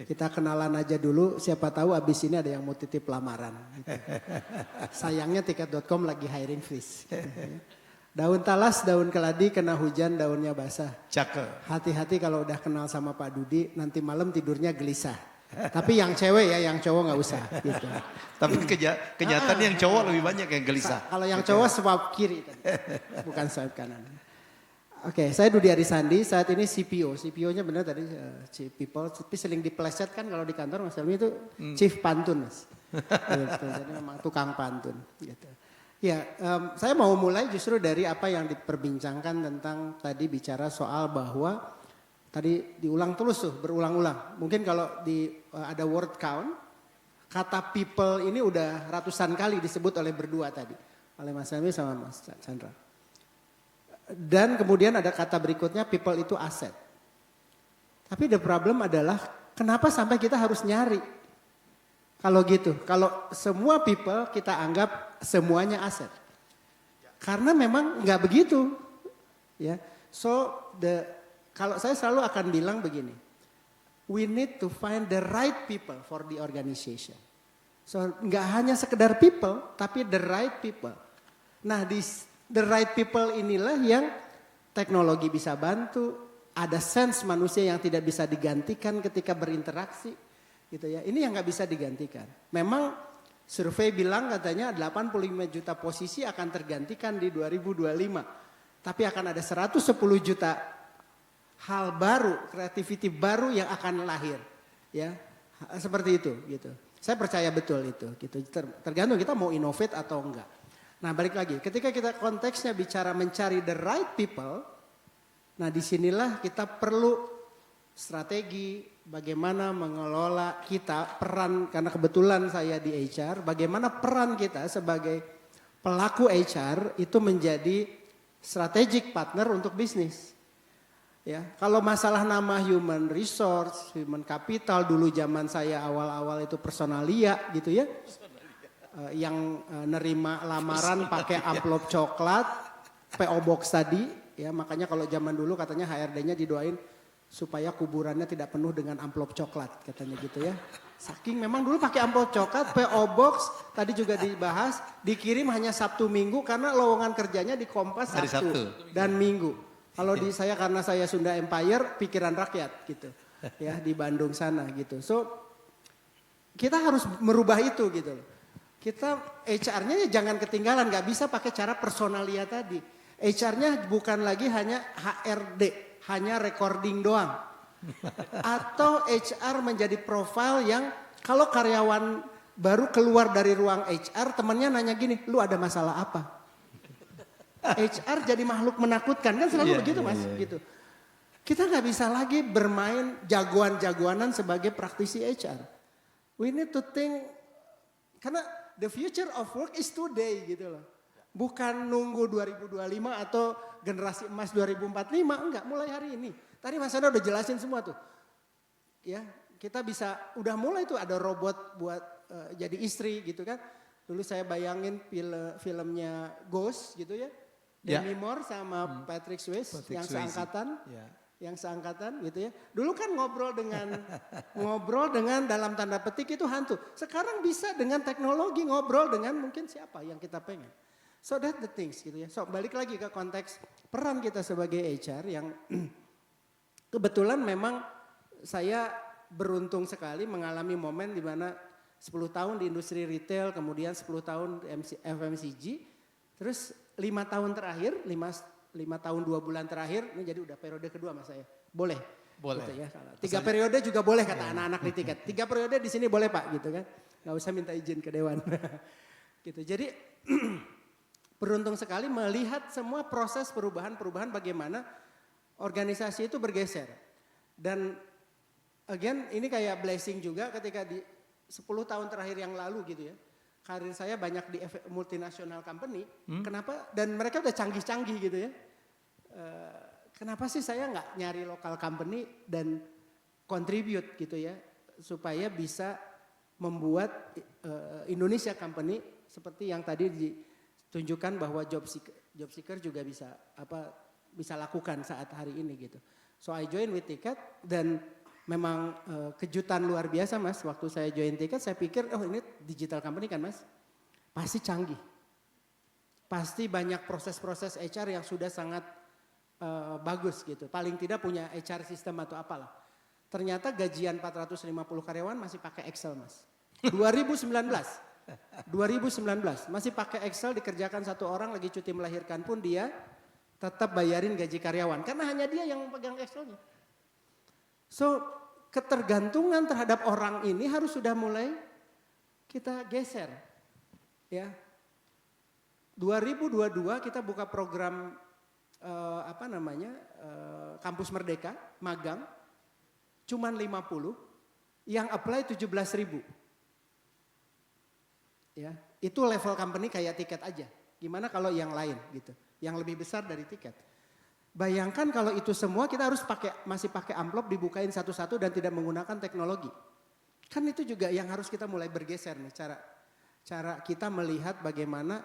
Kita kenalan aja dulu, siapa tahu abis ini ada yang mau titip lamaran. Gitu. Sayangnya tiket.com lagi hiring freeze. Daun talas, daun keladi, kena hujan, daunnya basah. Cakep. Hati-hati kalau udah kenal sama Pak Dudi, nanti malam tidurnya gelisah. Tapi yang cewek ya, yang cowok nggak usah. Gitu. Tapi kenyataan yang cowok lebih banyak yang gelisah. Kalau yang cowok swipe kiri, bukan swipe kanan. Oke, saya Dudi Arisandi, saat ini CPO. CPO-nya benar tadi Chief People, tapi sering dipeleset kan kalau di kantor Mas Helmi itu Chief Pantun Mas. Gitu, jadi memang tukang pantun. Gitu. Ya, saya mau mulai justru dari apa yang diperbincangkan tentang tadi bicara soal bahwa tadi diulang terus tuh, berulang-ulang. Mungkin kalau ada word count, kata people ini udah ratusan kali disebut oleh berdua tadi. Oleh Mas Helmi sama Mas Chandra. Dan kemudian ada kata berikutnya people itu aset. Tapi the problem adalah kenapa sampai kita harus nyari? Kalau gitu, kalau semua people kita anggap semuanya aset. Karena memang nggak begitu. Ya, so kalau saya selalu akan bilang begini, we need to find the right people for the organization. So nggak hanya sekedar people, tapi the right people. Nah the right people inilah yang teknologi bisa bantu, ada sense manusia yang tidak bisa digantikan ketika berinteraksi, gitu ya. Ini yang nggak bisa digantikan. Memang survei bilang katanya 85 juta posisi akan tergantikan di 2025, tapi akan ada 110 juta hal baru, creativity baru yang akan lahir, ya seperti itu, gitu. Saya percaya betul itu, gitu. Tergantung kita mau innovate atau enggak. Nah balik lagi, ketika kita konteksnya bicara mencari the right people, nah disinilah kita perlu strategi bagaimana mengelola kita peran, karena kebetulan saya di HR, bagaimana peran kita sebagai pelaku HR itu menjadi strategic partner untuk bisnis. Ya, kalau masalah nama human resource, human capital dulu zaman saya awal-awal itu personalia gitu ya. Yang nerima lamaran pakai amplop coklat, PO Box tadi, ya makanya kalau zaman dulu katanya HRD-nya didoain supaya kuburannya tidak penuh dengan amplop coklat katanya gitu ya. Saking memang dulu pakai amplop coklat, PO Box tadi juga dibahas, dikirim hanya Sabtu Minggu karena lowongan kerjanya di Kompas Sabtu dan Minggu. Kalau di saya karena saya Sunda Empire, pikiran rakyat gitu, ya di Bandung sana gitu. So kita harus merubah itu gitu loh. Kita HR-nya jangan ketinggalan, nggak bisa pakai cara personalia tadi. HR-nya bukan lagi hanya HRD, hanya recording doang. Atau HR menjadi profil yang kalau karyawan baru keluar dari ruang HR, temannya nanya gini, lu ada masalah apa? HR jadi makhluk menakutkan, kan selalu begitu mas. Gitu. Kita nggak bisa lagi bermain jagoan-jagoanan sebagai praktisi HR. We need to think, karena the future of work is today gitu loh. Bukan nunggu 2025 atau generasi emas 2045, enggak, mulai hari ini. Tadi Mas Ana udah jelasin semua tuh. Ya, kita bisa, udah mulai tuh ada robot buat jadi istri gitu kan. Dulu saya bayangin filmnya Ghost gitu ya. Demi Moore sama Patrick Swayze yang seangkatan. Yang seangkatan gitu ya. Dulu kan ngobrol dengan dalam tanda petik itu hantu. Sekarang bisa dengan teknologi ngobrol dengan mungkin siapa yang kita pengen. So that the things gitu ya. So balik lagi ke konteks peran kita sebagai HR yang kebetulan memang saya beruntung sekali mengalami momen di mana 10 tahun di industri retail, kemudian 10 tahun di FMCG, terus 5 tahun terakhir, 5 tahun 2 bulan terakhir, ini jadi udah periode kedua mas saya. Boleh. Boleh. Gitu ya. 3 periode juga boleh kata anak-anak di tiket. 3 periode di sini boleh pak gitu kan. Gak usah minta izin ke dewan. Gitu. Jadi beruntung sekali melihat semua proses perubahan bagaimana organisasi itu bergeser. Dan again ini kayak blessing juga ketika di 10 tahun terakhir yang lalu gitu ya. Karir saya banyak di multinational company. Kenapa? Dan mereka udah canggih-canggih gitu ya. Kenapa sih saya nggak nyari lokal company dan contribute gitu ya. Supaya bisa membuat Indonesia company seperti yang tadi ditunjukkan bahwa job seeker juga bisa lakukan saat hari ini gitu. So I join with Ticket dan memang kejutan luar biasa mas, waktu saya join Ticket saya pikir oh ini digital company kan mas, pasti canggih. Pasti banyak proses-proses HR yang sudah sangat bagus gitu, paling tidak punya HR system atau apalah. Ternyata gajian 450 karyawan masih pakai Excel mas. 2019 masih pakai Excel, dikerjakan satu orang lagi cuti melahirkan pun dia tetap bayarin gaji karyawan. Karena hanya dia yang pegang Excelnya. So ketergantungan terhadap orang ini harus sudah mulai kita geser. Ya. 2022 kita buka program Kampus Merdeka, magang. Cuman 50, yang apply 17.000. Ya, itu level company kayak Tiket aja. Gimana kalau yang lain gitu, yang lebih besar dari Tiket. Bayangkan kalau itu semua kita harus masih pakai amplop dibukain satu-satu dan tidak menggunakan teknologi. Kan itu juga yang harus kita mulai bergeser nih cara kita melihat bagaimana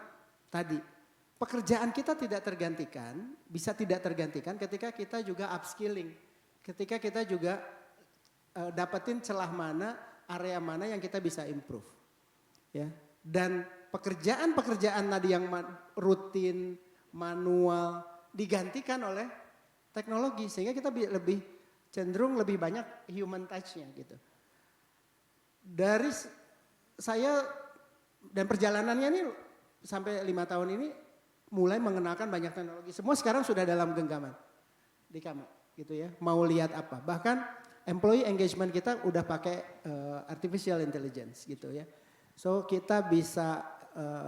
tadi pekerjaan kita tidak tergantikan, bisa tidak tergantikan ketika kita juga upskilling. Ketika kita juga dapetin celah mana, area mana yang kita bisa improve. Ya. Dan pekerjaan-pekerjaan tadi yang rutin, manual, digantikan oleh teknologi. Sehingga kita lebih cenderung lebih banyak human touch-nya gitu. Dari saya dan perjalanannya ini sampai 5 tahun ini mulai mengenalkan banyak teknologi. Semua sekarang sudah dalam genggaman di kamar gitu ya. Mau lihat apa. Bahkan employee engagement kita udah pakai artificial intelligence gitu ya. So kita bisa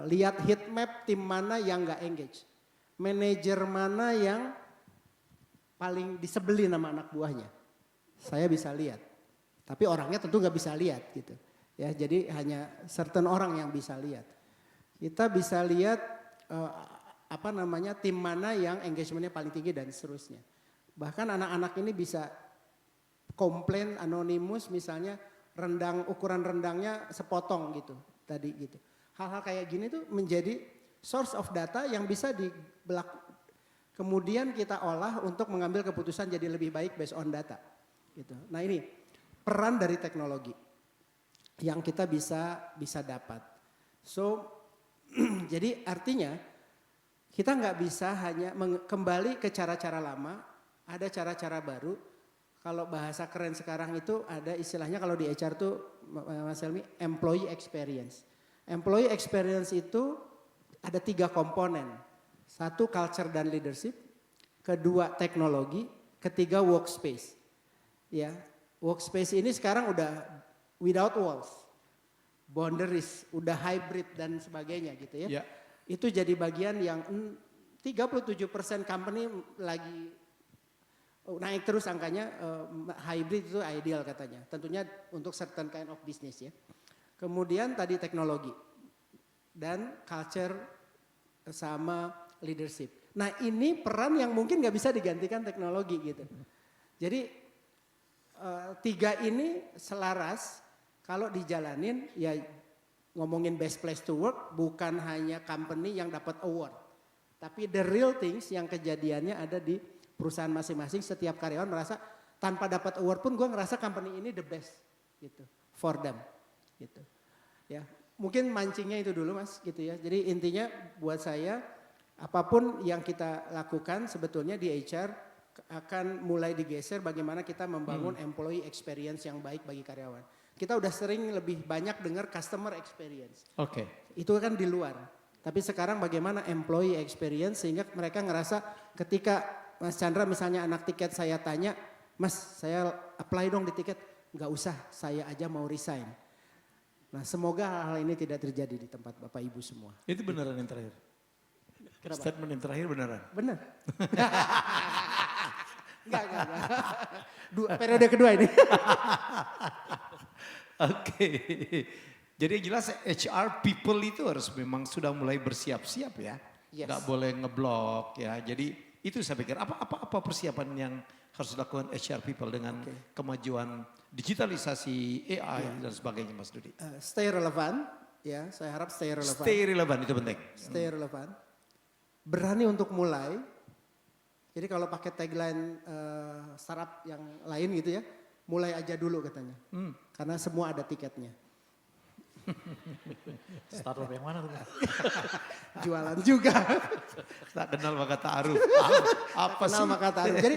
lihat heat map tim mana yang gak engage. Manajer mana yang paling disebelin sama anak buahnya. Saya bisa lihat. Tapi orangnya tentu gak bisa lihat gitu. Ya, jadi hanya certain orang yang bisa lihat. Kita bisa lihat tim mana yang engagementnya paling tinggi dan seterusnya. Bahkan anak-anak ini bisa komplain anonimus misalnya ukuran rendangnya sepotong gitu tadi gitu. Hal-hal kayak gini tuh menjadi source of data yang bisa kemudian kita olah untuk mengambil keputusan jadi lebih baik based on data gitu. Nah ini peran dari teknologi yang kita bisa dapat. So jadi artinya kita nggak bisa hanya kembali ke cara-cara lama, ada cara-cara baru. Kalau bahasa keren sekarang itu ada istilahnya kalau di HR tuh Mas Helmi employee experience. Employee experience itu ada 3 komponen. 1 culture dan leadership, kedua teknologi, ketiga workspace. Ya, workspace ini sekarang udah without walls, boundaries, udah hybrid dan sebagainya gitu ya. Ya. Itu jadi bagian yang 37% company lagi naik terus angkanya, hybrid itu ideal katanya. Tentunya untuk certain kind of business ya. Kemudian tadi teknologi dan culture sama leadership. Nah ini peran yang mungkin gak bisa digantikan teknologi gitu. Jadi 3 ini selaras kalau dijalanin ya ngomongin best place to work bukan hanya company yang dapat award. Tapi the real things yang kejadiannya ada di perusahaan masing-masing, setiap karyawan merasa tanpa dapat award pun gue ngerasa company ini the best gitu for them gitu. Ya, mungkin mancingnya itu dulu Mas gitu ya. Jadi intinya buat saya apapun yang kita lakukan sebetulnya di HR akan mulai digeser bagaimana kita membangun employee experience yang baik bagi karyawan. Kita udah sering lebih banyak dengar customer experience. Oke. Itu kan di luar. Tapi sekarang bagaimana employee experience sehingga mereka ngerasa ketika Mas Chandra misalnya anak tiket saya tanya, Mas saya apply dong di tiket. Nggak usah, saya aja mau resign. Nah semoga hal ini tidak terjadi di tempat Bapak Ibu semua. Itu beneran yang terakhir? Kenapa? Statement yang terakhir beneran? Benar. Enggak. Periode kedua ini. Oke. Jadi yang jelas HR people itu harus memang sudah mulai bersiap-siap ya. Yes. Nggak boleh ngeblok ya. Jadi itu saya pikir apa persiapan yang harus dilakukan HR people dengan kemajuan digitalisasi AI dan sebagainya Mas Dudi. Stay relevan ya, saya harap stay relevan. Stay relevan itu penting. Stay relevan. Berani untuk mulai. Jadi kalau pakai tagline startup yang lain gitu ya, mulai aja dulu katanya. Karena semua ada tiketnya. Startup yang mana tuh? Jualan juga. Tak kenal maka ta'aruf. Apa Kenal sih? maka taruh. Jadi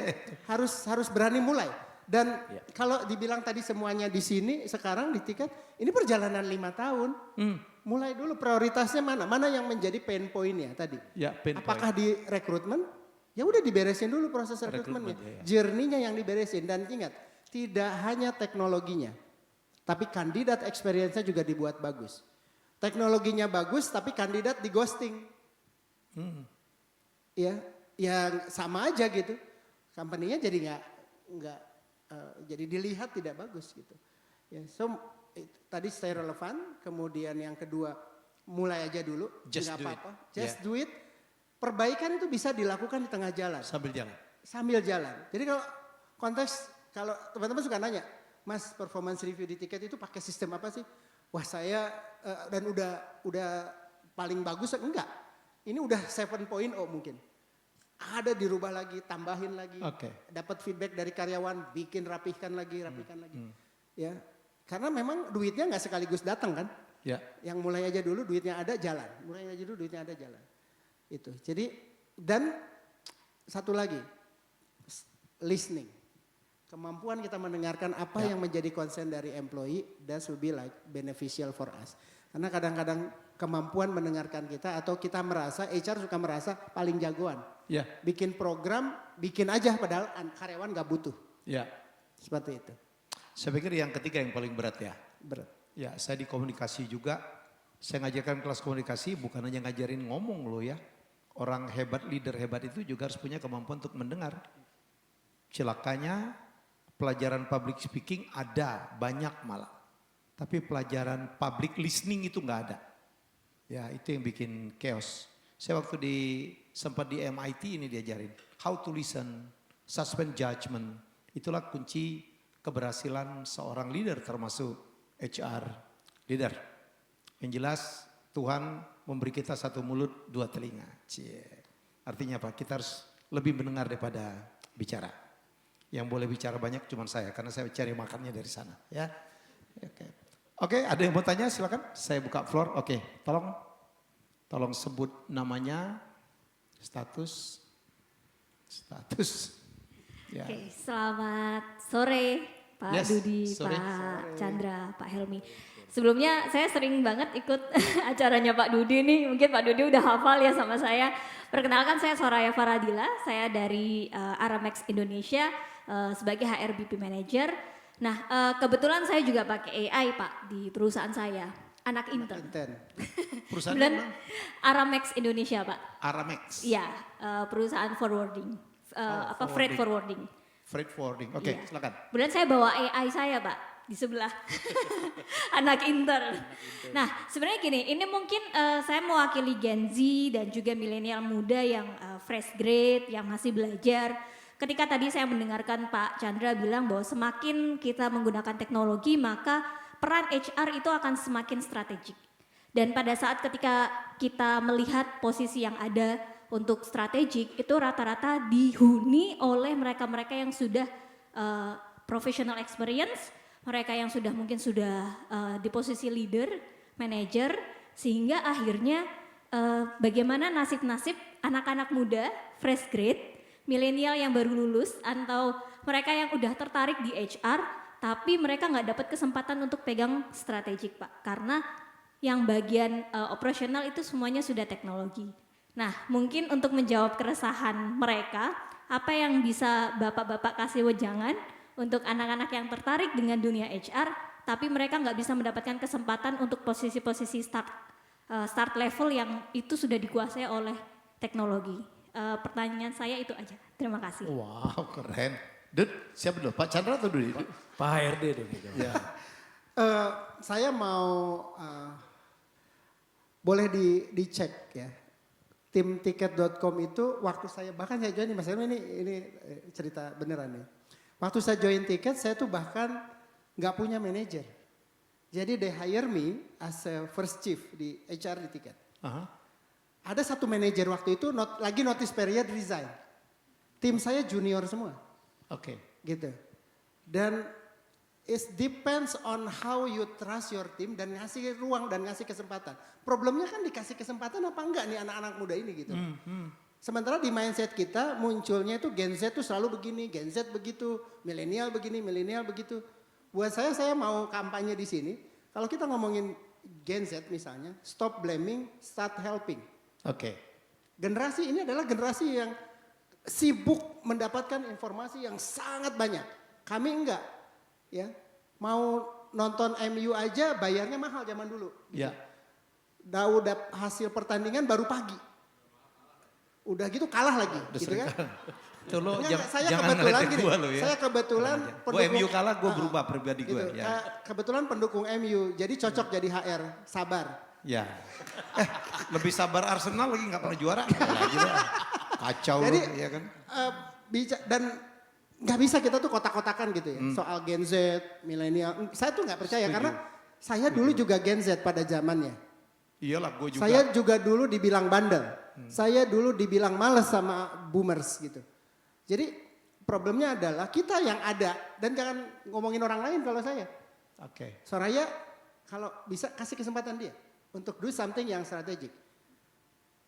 harus berani mulai. Dan kalau dibilang tadi semuanya di sini, sekarang di tiket, ini perjalanan 5 tahun. Mulai dulu prioritasnya mana? Mana yang menjadi pain point-nya tadi? Ya, pain point. Apakah di rekrutmen? Ya udah diberesin dulu proses rekrutmennya. ya. Journey-nya yang diberesin. Dan ingat, tidak hanya teknologinya. Tapi kandidat experience-nya juga dibuat bagus. Teknologinya bagus tapi kandidat di ghosting. Ya, yang sama aja gitu. Company-nya jadi nggak jadi dilihat tidak bagus gitu. Ya, so tadi stay relevan, kemudian yang kedua mulai aja dulu, Just nggak do it. apa-apa, just Yeah. do it. Perbaikan itu bisa dilakukan di tengah jalan. Sambil jalan. Sambil jalan. Jadi kalau konteks, kalau teman-teman suka nanya, Mas performance review di tiket itu pakai sistem apa sih? Wah saya dan udah paling bagus, enggak. Ini udah 7.0 mungkin. Ada dirubah lagi, tambahin lagi. Oke. Dapat feedback dari karyawan, bikin rapihkan lagi. Ya, karena memang duitnya nggak sekaligus datang kan. Ya. Yang mulai aja dulu duitnya ada jalan. Mulai aja dulu duitnya ada jalan. Itu. Jadi dan satu lagi listening. Kemampuan kita mendengarkan apa yang menjadi concern dari employee, that will be like beneficial for us. Karena kadang-kadang kemampuan mendengarkan kita atau kita merasa, HR suka merasa paling jagoan. Ya. Bikin program, bikin aja padahal karyawan gak butuh. Ya. Seperti itu. Saya pikir yang ketiga yang paling berat ya. Berat. Ya, saya di komunikasi juga. Saya ngajarkan kelas komunikasi bukan hanya ngajarin ngomong loh ya. Orang hebat, leader hebat itu juga harus punya kemampuan untuk mendengar. Celakanya pelajaran public speaking ada, banyak malah. Tapi pelajaran public listening itu nggak ada. Ya itu yang bikin chaos. Saya waktu sempat di MIT ini diajarin. How to listen, suspend judgment. Itulah kunci keberhasilan seorang leader termasuk HR leader. Yang jelas Tuhan memberi kita satu mulut, dua telinga. Cie. Artinya apa? Kita harus lebih mendengar daripada bicara. Yang boleh bicara banyak cuma saya karena saya cari makannya dari sana. Ya, Oke, ada yang mau tanya silakan. Saya buka floor. Oke, tolong sebut namanya, status. Ya. Oke, selamat sore Pak Yes, Dudi, sore. Pak Chandra, Pak Helmi. Sebelumnya saya sering banget ikut acaranya Pak Dudi nih, mungkin Pak Dudi udah hafal ya sama saya. Perkenalkan saya Soraya Faradila, saya dari Aramex Indonesia sebagai HRBP Manager. Nah kebetulan saya juga pakai AI Pak di perusahaan saya, anak intern. Perusahaan Kemudian mana? Aramex Indonesia Pak. Aramex. Iya, perusahaan forwarding, freight forwarding. Freight forwarding. Oke, Iya. silakan. Kemudian saya bawa AI saya Pak di sebelah, anak intern. Nah sebenarnya gini, ini mungkin saya mewakili Gen Z dan juga milenial muda yang fresh grade, yang masih belajar. Ketika tadi saya mendengarkan Pak Chandra bilang bahwa semakin kita menggunakan teknologi maka peran HR itu akan semakin strategik. Dan pada saat ketika kita melihat posisi yang ada untuk strategik itu rata-rata dihuni oleh mereka-mereka yang sudah professional experience, mereka yang sudah mungkin sudah di posisi leader, manager, sehingga akhirnya bagaimana nasib-nasib anak-anak muda, fresh grade, milenial yang baru lulus, atau mereka yang udah tertarik di HR, tapi mereka nggak dapat kesempatan untuk pegang strategik Pak, karena yang bagian operasional itu semuanya sudah teknologi. Nah mungkin untuk menjawab keresahan mereka, apa yang bisa bapak-bapak kasih wejangan untuk anak-anak yang tertarik dengan dunia HR, tapi mereka nggak bisa mendapatkan kesempatan untuk posisi-posisi start level yang itu sudah dikuasai oleh teknologi. Pertanyaan saya itu aja. Terima kasih. Wow, keren. Dud, siapa dulu? Pak Chandra atau Dudi? Pak HRD dong. Ya. Saya mau boleh dicek ya. Timtiket.com itu waktu saya bahkan saya join Mas Herman ini cerita beneran nih. Waktu saya join tiket saya tuh bahkan nggak punya manajer. Jadi they hire me as a first chief di HR di tiket. Ada satu manajer waktu itu lagi notice period resign. Tim saya junior semua. Oke. Gitu. Dan it depends on how you trust your team dan ngasih ruang dan ngasih kesempatan. Problemnya kan dikasih kesempatan apa enggak nih anak-anak muda ini gitu. Sementara di mindset kita munculnya itu Gen Z tuh selalu begini, Gen Z begitu, milenial begini, milenial begitu. Buat saya mau kampanye di sini. Kalau kita ngomongin Gen Z misalnya, stop blaming, start helping. Oke. Generasi ini adalah generasi yang sibuk mendapatkan informasi yang sangat banyak. Kami enggak, ya. Mau nonton MU aja bayarnya mahal zaman dulu. Ya. Udah hasil pertandingan baru pagi. Udah gitu kalah lagi, gitu kan? Tuh lo Enggak, saya jangan kebetulan ngeliatin gini, gua lo ya. saya kebetulan Gue MU kalah gue berubah pribadi gue. gitu, Ya. kebetulan pendukung MU, jadi cocok jadi HR, sabar. Ya. Lebih sabar Arsenal lagi nggak pernah juara. Lagi dah. Kacau Jadi, lo, ya kan? Dan nggak bisa kita tuh kotak-kotakan gitu ya, soal Gen Z, milenial. Saya tuh nggak percaya karena saya dulu juga Gen Z pada zamannya. Iyalah gue juga. Saya juga dulu dibilang bandel. Saya dulu dibilang males sama boomers gitu. Jadi problemnya adalah kita yang ada dan jangan ngomongin orang lain kalau saya. Oke. Soraya kalau bisa kasih kesempatan dia untuk do something yang strategik.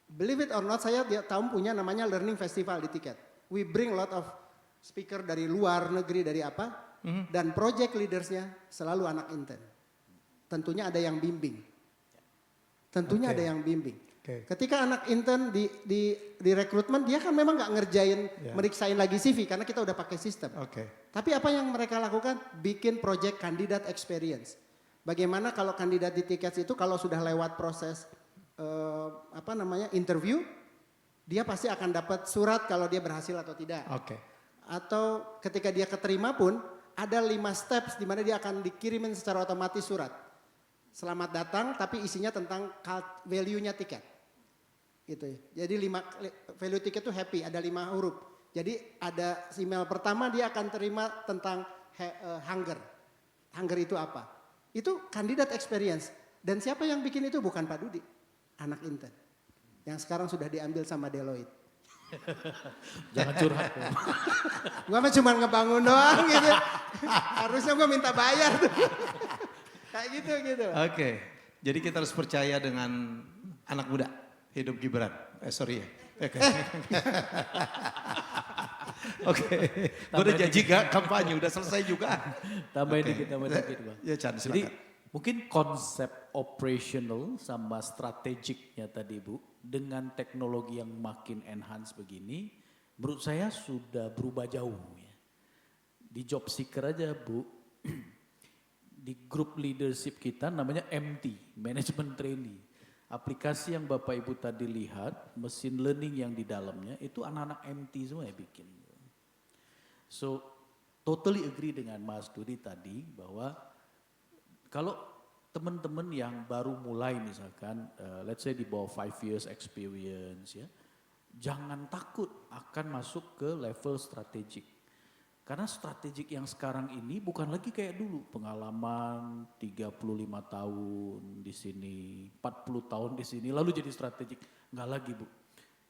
Believe it or not, saya tiap tahun punya namanya learning festival di tiket. We bring a lot of speaker dari luar negeri dari apa dan project leadersnya selalu anak intern. Tentunya ada yang bimbing. Tentunya ada yang bimbing. Ketika anak intern di rekrutmen dia kan memang nggak ngerjain meriksain lagi CV karena kita udah pakai sistem. Tapi apa yang mereka lakukan? Bikin project candidate experience. Bagaimana kalau kandidat di tiket itu kalau sudah lewat proses interview, dia pasti akan dapat surat kalau dia berhasil atau tidak. Atau ketika dia keterima pun ada 5 steps di mana dia akan dikirimin secara otomatis surat. Selamat datang tapi isinya tentang value-nya tiket. Gitu ya. Jadi value tiket itu happy, ada 5 huruf. Jadi ada email pertama dia akan terima tentang hunger. Hunger itu apa? Itu kandidat experience. Dan siapa yang bikin itu bukan Pak Dudi, anak intern. Yang sekarang sudah diambil sama Deloitte. Jangan curhat. Gua mah cuma ngebangun doang gitu. Harusnya gua minta bayar tuh. Kayak gitu. Oke. Jadi kita harus percaya dengan anak muda. Hidup Gibran. Sorry ya. Oke. Gue udah janji gak kampanye, udah selesai juga. Tambahin dikit Bang. Ya Chan, Jadi silakan. Mungkin konsep operational sama strategiknya tadi Bu, dengan teknologi yang makin enhance begini, menurut saya sudah berubah jauh ya. Di job seeker aja Bu, di grup leadership kita namanya MT, Management Trainee. Aplikasi yang Bapak Ibu tadi lihat, mesin learning yang di dalamnya, itu anak-anak MT semua yang bikin. So, totally agree dengan Mas Dudi tadi bahwa kalau teman-teman yang baru mulai misalkan, let's say di bawah 5 years experience ya, jangan takut akan masuk ke level strategik. Karena strategik yang sekarang ini bukan lagi kayak dulu, pengalaman 35 tahun di sini, 40 tahun di sini, lalu jadi strategik. Enggak lagi Bu.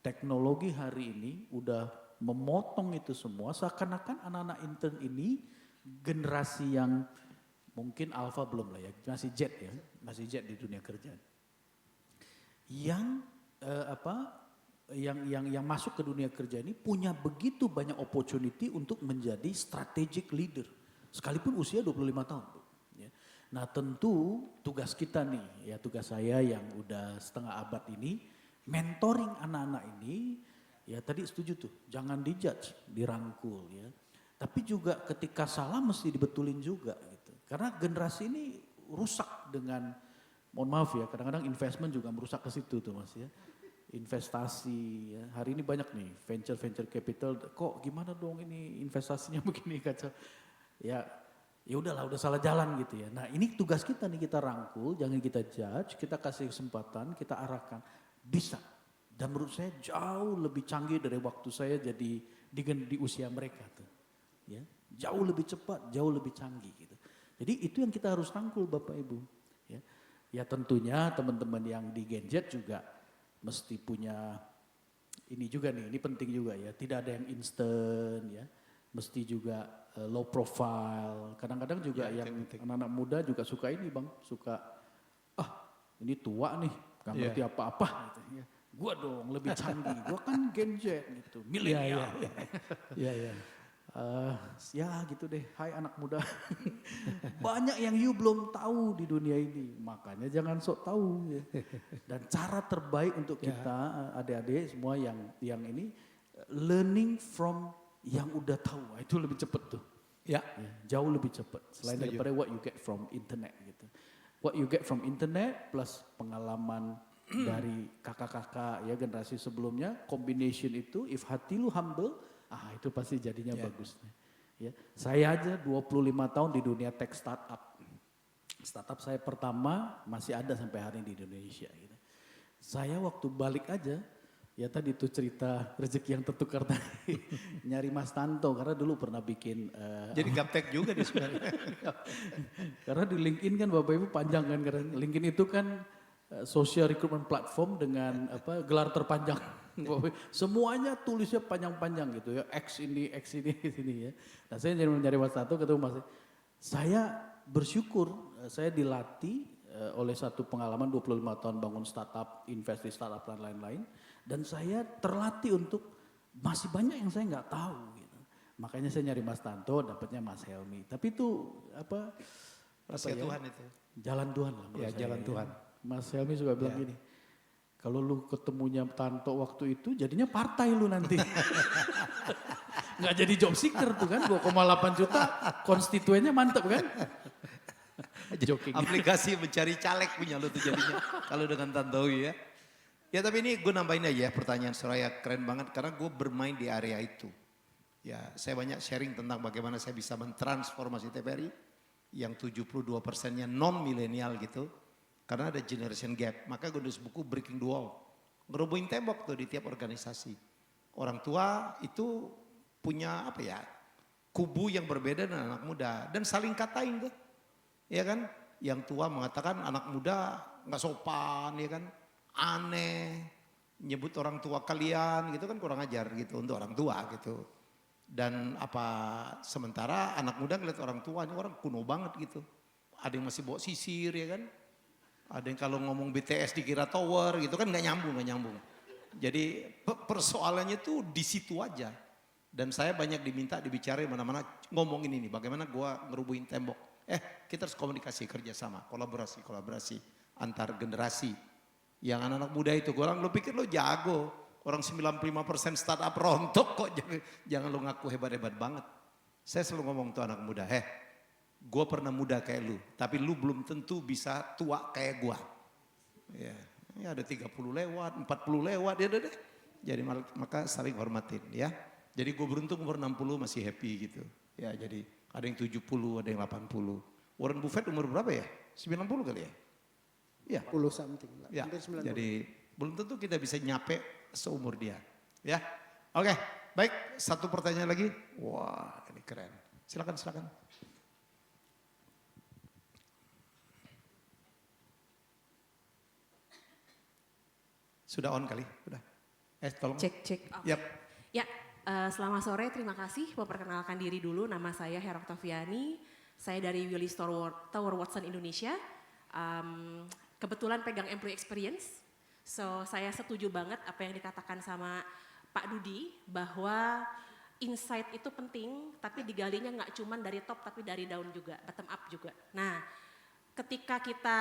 Teknologi hari ini udah memotong itu semua, seakan-akan anak-anak intern ini generasi yang mungkin alpha belum lah ya, masih Z ya, masih Z di dunia kerja. Yang yang masuk ke dunia kerja ini punya begitu banyak opportunity untuk menjadi strategic leader. Sekalipun usia 25 tahun. Bu. Ya. Nah tentu tugas kita nih, ya tugas saya yang udah setengah abad ini, mentoring anak-anak ini, ya tadi setuju tuh, jangan dijudge, dirangkul ya. Tapi juga ketika salah mesti dibetulin juga gitu. Karena generasi ini rusak dengan, mohon maaf ya, kadang-kadang investment juga merusak ke situ tuh Mas ya. Investasi ya, hari ini banyak nih venture capital, kok gimana dong ini investasinya begini kacau. Ya udahlah, udah salah jalan gitu ya. Nah ini tugas kita nih, kita rangkul, jangan kita judge, kita kasih kesempatan, kita arahkan. Bisa. Dan menurut saya jauh lebih canggih dari waktu saya jadi di usia mereka tuh. Ya, jauh lebih cepat, jauh lebih canggih gitu. Jadi itu yang kita harus rangkul Bapak Ibu. Ya tentunya teman-teman yang di Gen Z juga mesti punya ini juga nih, ini penting juga ya. Tidak ada yang instant ya. Mesti juga low profile. Kadang-kadang juga yang anak-anak muda juga suka ini Bang, suka ini tua nih, gak ngerti apa-apa gitu ya. Gua dong lebih canggih, gua kan Gen Z gitu, milenial. Ya gitu deh, hai anak muda. Banyak yang you belum tahu di dunia ini, makanya jangan sok tahu. Ya. Dan cara terbaik untuk kita adik-adik semua yang ini, learning from yang udah tahu, itu lebih cepat tuh. Ya, jauh lebih cepat. Selain daripada what you get from internet gitu. What you get from internet plus pengalaman dari kakak-kakak ya generasi sebelumnya, combination itu, if hati lu humble, itu pasti jadinya bagus. Ya, saya aja 25 tahun di dunia tech startup. Startup saya pertama masih ada sampai hari ini di Indonesia. Gitu. Saya waktu balik aja, ya tadi itu cerita rezeki yang tertukar tadi. Nyari Mas Tanto karena dulu pernah bikin. Jadi gaptek juga di sebenarnya. Karena di LinkedIn kan Bapak Ibu panjang kan. Karena LinkedIn itu kan social recruitment platform dengan gelar terpanjang. Semuanya tulisnya panjang-panjang gitu ya. X ini ya. Nah saya nyari Mas Tanto ketemu Mas. Saya bersyukur saya dilatih oleh satu pengalaman 25 tahun bangun startup, invest di startup dan lain-lain. Dan saya terlatih untuk masih banyak yang saya nggak tahu. Gitu. Makanya saya nyari Mas Tanto, dapatnya Mas Helmi. Tapi itu Rahasia Tuhan itu. Jalan Tuhan lah. Ya jalan Tuhan. Mas Helmi juga bilang gini, kalau lu ketemunya Tanto waktu itu jadinya partai lu nanti. Nggak jadi job seeker tuh kan, 2,8 juta konstituennya mantep kan. Joking. Aplikasi mencari caleg punya lu tuh jadinya. Kalau dengan Tantowi ya. Ya tapi ini gue nambahin aja ya pertanyaan Soraya, keren banget karena gue bermain di area itu. Ya saya banyak sharing tentang bagaimana saya bisa mentransformasi TVRI yang 72%-nya non-milenial gitu. Karena ada generation gap, maka gue nulis buku Breaking the Wall. Ngerobohin tembok tuh di tiap organisasi. Orang tua itu punya kubu yang berbeda dengan anak muda. Dan saling katain tuh. Ya kan, yang tua mengatakan anak muda gak sopan ya kan. Aneh, nyebut orang tua kalian gitu kan kurang ajar gitu untuk orang tua gitu. Dan sementara anak muda ngeliat orang tua ini orang kuno banget gitu. Ada yang masih bawa sisir ya kan. Ada yang kalau ngomong BTS dikira tower gitu kan nggak nyambung. Jadi persoalannya tuh di situ aja. Dan saya banyak diminta dibicarain mana-mana ngomongin ini bagaimana gua ngerubuhin tembok. Kita harus komunikasi, kerjasama, kolaborasi antar generasi. Yang anak-anak muda itu, lo pikir lo jago. Orang 95% startup rontok kok, jangan lo ngaku hebat-hebat banget. Saya selalu ngomong tuh anak muda, gue pernah muda kayak lu, tapi lu belum tentu bisa tua kayak gue. Ya ada 30 lewat, 40 lewat, ya deh. Jadi maka saling hormatin ya. Jadi gue beruntung umur 60 masih happy gitu. Ya jadi ada yang 70, ada yang 80. Warren Buffett umur berapa ya? 90 kali ya? Ya. 10 something lah. Ya, Hampir 90. jadi belum tentu kita bisa nyape seumur dia. Ya, oke, baik. Satu pertanyaan lagi. Wah, ini keren. Silakan. Sudah on kali? Sudah. Tolong. Cek. Oh. Yap. Ya, selamat sore. Terima kasih. Memperkenalkan diri dulu. Nama saya Hera Oktaviani. Saya dari Willis Tower Watson Indonesia. Kebetulan pegang employee experience. So saya setuju banget apa yang dikatakan sama Pak Dudi bahwa insight itu penting, tapi digalinya nggak cuma dari top tapi dari down juga, bottom up juga. Nah, ketika kita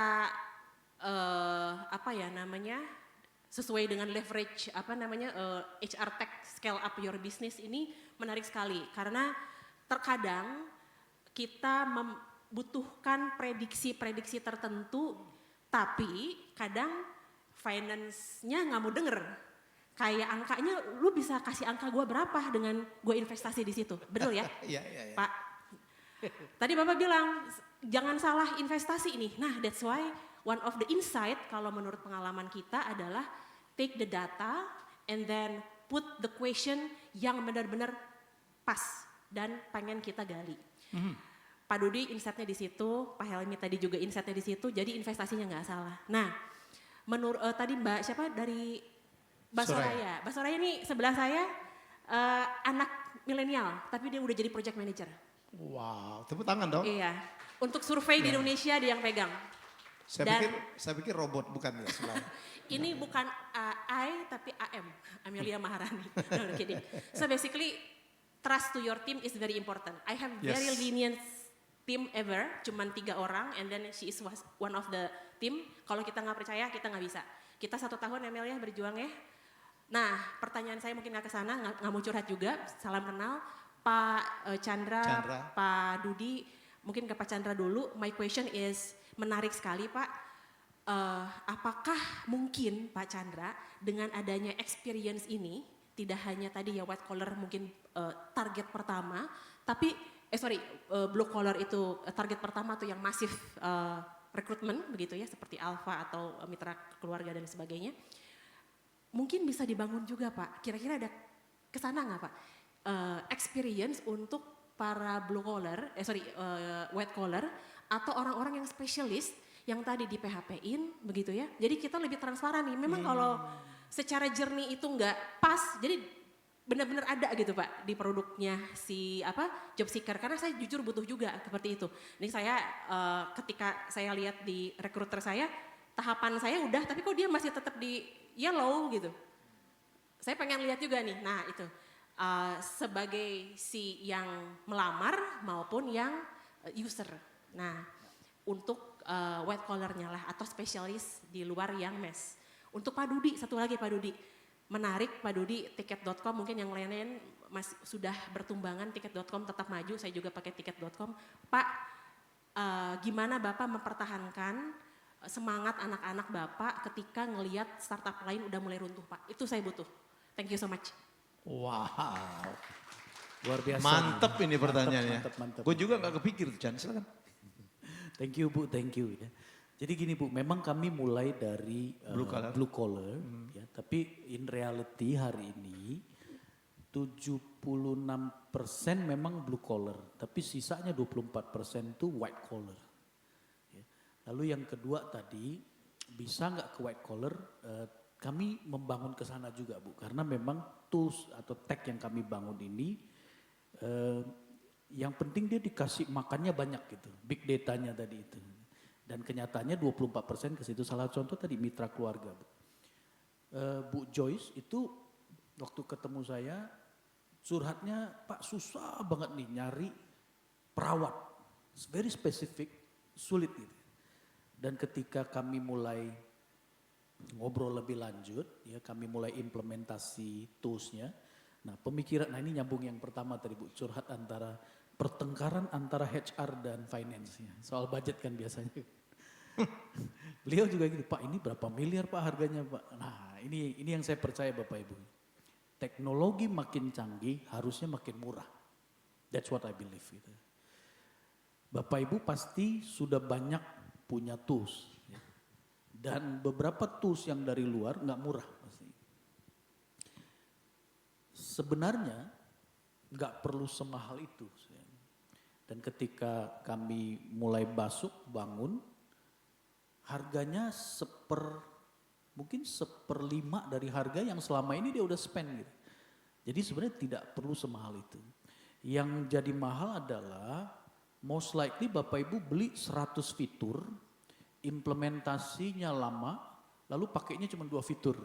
sesuai dengan leverage HR Tech scale up your business ini menarik sekali karena terkadang kita membutuhkan prediksi tertentu, tapi kadang finance-nya nggak mau denger. Kayak angkanya, lu bisa kasih angka gue berapa dengan gue investasi di situ, betul ya? Iya. Pak, tadi Bapak bilang jangan salah investasi ini. Nah, that's why one of the insight kalau menurut pengalaman kita adalah take the data and then put the question yang benar-benar pas dan pengen kita gali. Pak Dudi insight-nya di situ, Pak Helmi tadi juga insight-nya di situ, jadi investasinya nggak salah. Nah, menurut tadi Mbak siapa dari Mbak Soraya. Mbak Soraya ini sebelah saya anak milenial, tapi dia udah jadi project manager. Wow, tepuk tangan dong. Iya, untuk survei di Indonesia dia yang pegang. Saya pikir robot bukan ya sebelah. Ini bukan I tapi AM, Amelia Maharani. No, kidding. So basically trust to your team is very important. I have very lenient team ever, cuman 3 orang, and then she is one of the team. Kalau kita nggak percaya, kita nggak bisa. Kita 1 tahun Amelia berjuang ya. Nah, pertanyaan saya mungkin nggak ke sana, nggak mau curhat juga. Salam kenal, Pak Chandra, Pak Dudi. Mungkin ke Pak Chandra dulu. My question is menarik sekali Pak. Apakah mungkin Pak Chandra dengan adanya experience ini, tidak hanya tadi ya white collar mungkin target pertama, tapi blue collar itu target pertama tuh yang masif rekrutmen begitu ya, seperti Alpha atau mitra keluarga dan sebagainya. Mungkin bisa dibangun juga Pak, kira-kira ada kesana nggak Pak? Experience untuk para blue collar, white collar atau orang-orang yang spesialis yang tadi di PHP-in begitu ya. Jadi kita lebih transparan nih, memang kalau secara journey itu nggak pas, jadi benar-benar ada gitu Pak di produknya si job seeker, karena saya jujur butuh juga seperti itu. Ini saya ketika saya lihat di recruiter saya, tahapan saya udah tapi kok dia masih tetap di yellow gitu. Saya pengen lihat juga nih. Nah, itu sebagai si yang melamar maupun yang user. Nah, untuk white collar-nya lah atau spesialis di luar yang mes. Untuk Pak Dudi, satu lagi Pak Dudi. Menarik Pak Dudi, tiket.com mungkin yang lain-lain masih sudah bertumbangan, tiket.com tetap maju, saya juga pakai tiket.com. Pak, gimana Bapak mempertahankan semangat anak-anak Bapak ketika ngelihat startup lain udah mulai runtuh Pak? Itu saya butuh. Thank you so much. Wow. Luar biasa. Mantep ini pertanyaannya. Mantep. Gue juga gak kepikir tuh Chan, silakan. Thank you Bu, thank you ya. Jadi gini Bu, memang kami mulai dari blue collar ya, tapi in reality hari ini 76% memang blue collar, tapi sisanya 24% itu white collar. Ya. Lalu yang kedua tadi, bisa nggak ke white collar? Kami membangun ke sana juga Bu, karena memang tools atau tech yang kami bangun ini yang penting dia dikasih makannya banyak gitu, big datanya tadi itu. Dan kenyataannya 24% ke situ. Salah contoh tadi mitra keluarga. Bu Joyce itu waktu ketemu saya curhatnya, Pak susah banget nih nyari perawat. It's very specific, sulit gitu. Dan ketika kami mulai ngobrol lebih lanjut, ya kami mulai implementasi toolsnya. Nah pemikiran, nah ini nyambung yang pertama tadi Bu, curhat antara pertengkaran antara HR dan finance ya. Soal budget kan biasanya. Beliau juga gitu, Pak ini berapa miliar Pak harganya Pak. Nah ini yang saya percaya Bapak Ibu. Teknologi makin canggih harusnya makin murah. That's what I believe gitu. Bapak Ibu pasti sudah banyak punya tools. Ya. Dan beberapa tools yang dari luar nggak murah pasti. Sebenarnya nggak perlu semahal itu. Dan ketika kami mulai bangun, harganya mungkin 1/5 dari harga yang selama ini dia udah spend gitu. Jadi sebenarnya tidak perlu semahal itu. Yang jadi mahal adalah most likely Bapak Ibu beli 100 fitur, implementasinya lama, lalu pakainya cuma 2 fitur.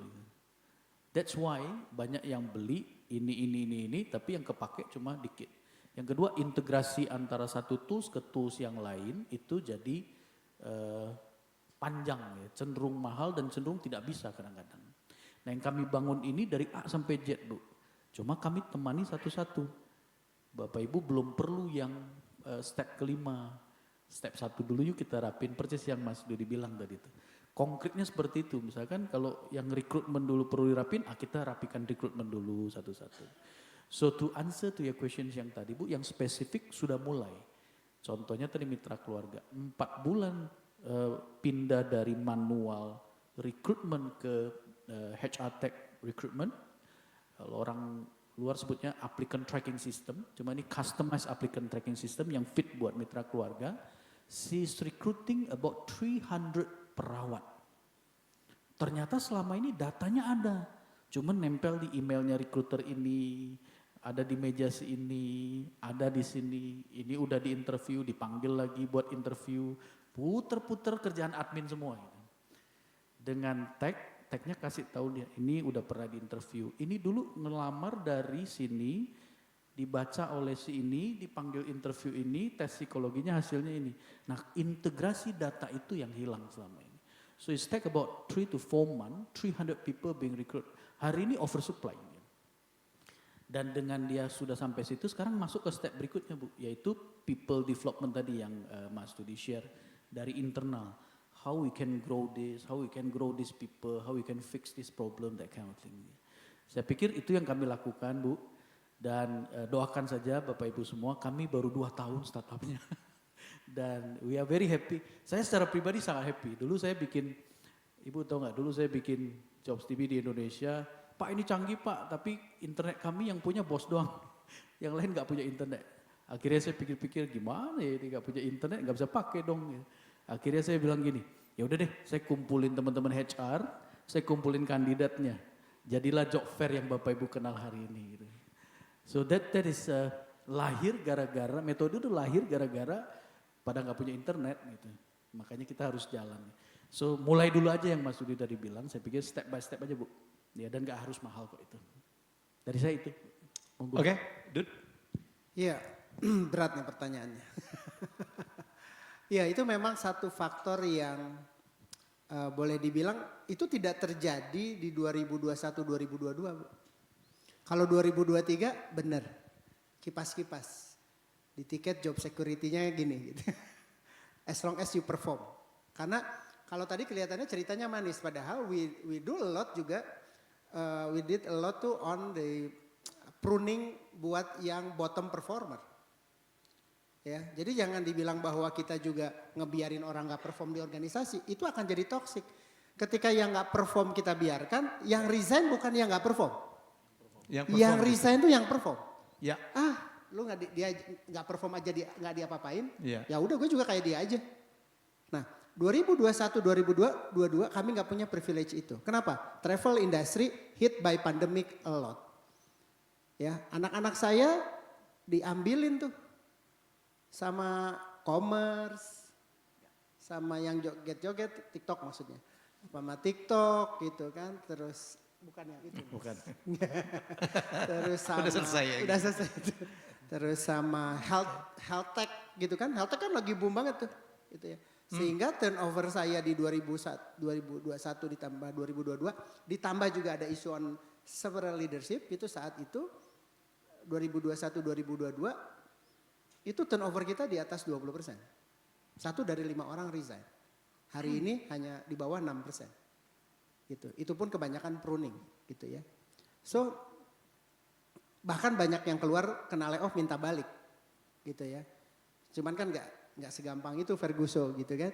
That's why banyak yang beli ini, tapi yang kepake cuma dikit. Yang kedua integrasi antara satu tools ke tools yang lain itu jadi panjang ya, cenderung mahal dan cenderung tidak bisa kadang-kadang. Nah yang kami bangun ini dari A sampai Z Bu, cuma kami temani satu-satu. Bapak Ibu belum perlu yang step kelima, step 1 dulu yuk kita rapin, persis yang Mas Dodi bilang tadi itu. Konkretnya seperti itu, misalkan kalau yang rekrutmen dulu perlu dirapin, kita rapikan rekrutmen dulu satu-satu. So to answer to your questions yang tadi Bu, yang spesifik sudah mulai. Contohnya tadi mitra keluarga, 4 bulan pindah dari manual rekrutmen ke HR Tech recruitment. Kalau orang luar sebutnya applicant tracking system, cuma ini customized applicant tracking system yang fit buat mitra keluarga. She's recruiting about 300 perawat. Ternyata selama ini datanya ada, cuma nempel di emailnya recruiter ini, ada di meja ini, ada di sini, ini udah di interview, dipanggil lagi buat interview, puter-puter kerjaan admin semua. Gitu. Dengan tagnya kasih tahu dia, ini udah pernah di interview, ini dulu ngelamar dari sini, dibaca oleh si ini, dipanggil interview ini, tes psikologinya hasilnya ini. Nah integrasi data itu yang hilang selama ini. So it's take about 3 to 4 months, 300 people being recruited. Hari ini oversupply. Dan dengan dia sudah sampai situ, sekarang masuk ke step berikutnya Bu, yaitu people development tadi yang Mas Dodi share dari internal. How we can grow this, how we can grow these people, how we can fix this problem, that kind of thing. Saya pikir itu yang kami lakukan Bu, dan doakan saja Bapak Ibu semua, kami baru 2 tahun startupnya. Dan we are very happy, saya secara pribadi sangat happy. Dulu saya bikin, Ibu tahu nggak, dulu saya bikin Jobs TV di Indonesia, Pak ini canggih Pak, tapi internet kami yang punya bos doang, yang lain nggak punya internet. Akhirnya saya pikir-pikir gimana ya, dia nggak punya internet, nggak bisa pakai dong. Akhirnya saya bilang gini, ya udah deh, saya kumpulin teman-teman HR, saya kumpulin kandidatnya, jadilah job fair yang Bapak Ibu kenal hari ini. Gitu. So that is lahir gara-gara, metode itu lahir gara-gara pada nggak punya internet gitu. Makanya kita harus jalan. So mulai dulu aja yang Mas Dudi tadi bilang, saya pikir step by step aja Bu. Ya dan nggak harus mahal kok itu. Dari saya itu. Oke, Dud. Iya, berat nih pertanyaannya. Ya itu memang satu faktor yang boleh dibilang itu tidak terjadi di 2021-2022 Bu. Kalau 2023 benar, kipas-kipas. Di tiket job security-nya gini gitu. As long as you perform. Karena kalau tadi kelihatannya ceritanya manis, padahal we do a lot juga. We did a lot too on the pruning buat yang bottom performer. Ya, jadi jangan dibilang bahwa kita juga ngebiarin orang nggak perform di organisasi, itu akan jadi toxic. Ketika yang nggak perform kita biarkan, yang resign bukan yang nggak perform. Yang resign itu yang perform. Ya. Lu dia nggak perform aja, nggak dia apa-apain. Ya. Ya udah gue juga kayak dia aja. Nah 2021 2022 kami nggak punya privilege itu. Kenapa? Travel industry hit by pandemic a lot. Ya, anak-anak saya diambilin tuh sama commerce, sama yang joget-joget, TikTok maksudnya. Sama TikTok gitu kan, terus bukan yang itu. Bukan. Terus sama, Udah selesai ya. Udah selesai. Terus sama health tech gitu kan. Health tech kan lagi boom banget tuh gitu ya. Sehingga turnover saya di 2021 ditambah 2022 ditambah juga ada isu on several leadership itu saat itu 2021-2022 itu turnover kita di atas 20%. 1 dari 5 orang resign. Hari ini hanya di bawah 6%. Gitu. Itu pun kebanyakan pruning gitu ya. So bahkan banyak yang keluar kena layoff minta balik gitu ya. Cuman kan nggak segampang itu Ferguson gitu kan.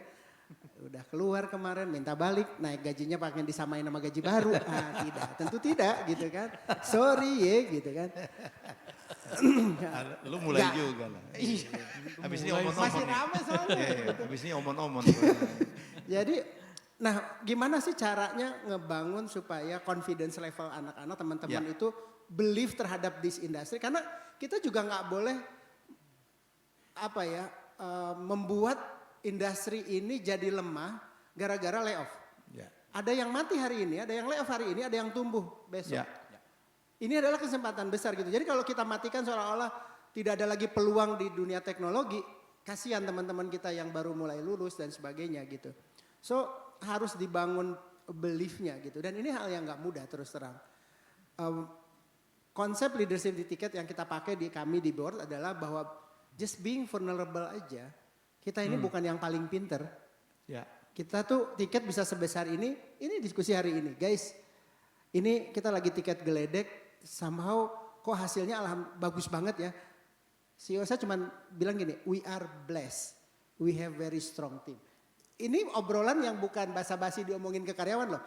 Udah keluar kemarin minta balik, naik gajinya pakai disamain sama gaji baru. Tidak, tentu tidak gitu kan. Sorry ya gitu kan. Lu mulai juga lah. Iya. Habis ini omon-omon. Masih rame soalnya. Iya, habis ini omon-omon. Jadi, nah gimana sih caranya ngebangun supaya confidence level anak-anak teman-teman itu believe terhadap this industry. Karena kita juga nggak boleh membuat industri ini jadi lemah gara-gara layoff. Ya. Ada yang mati hari ini, ada yang layoff hari ini, ada yang tumbuh besok. Ya. Ini adalah kesempatan besar gitu. Jadi kalau kita matikan seolah-olah tidak ada lagi peluang di dunia teknologi, kasihan teman-teman kita yang baru mulai lulus dan sebagainya gitu. So harus dibangun belief-nya gitu. Dan ini hal yang nggak mudah terus terang. Konsep leadership di tiket yang kita pakai di kami di board adalah bahwa just being vulnerable aja. Kita ini bukan yang paling pinter. Ya. Kita tuh tiket bisa sebesar ini diskusi hari ini. Guys, ini kita lagi tiket geledek, somehow kok hasilnya bagus banget ya. CEO saya cuma bilang gini, we are blessed, we have very strong team. Ini obrolan yang bukan basa-basi diomongin ke karyawan loh.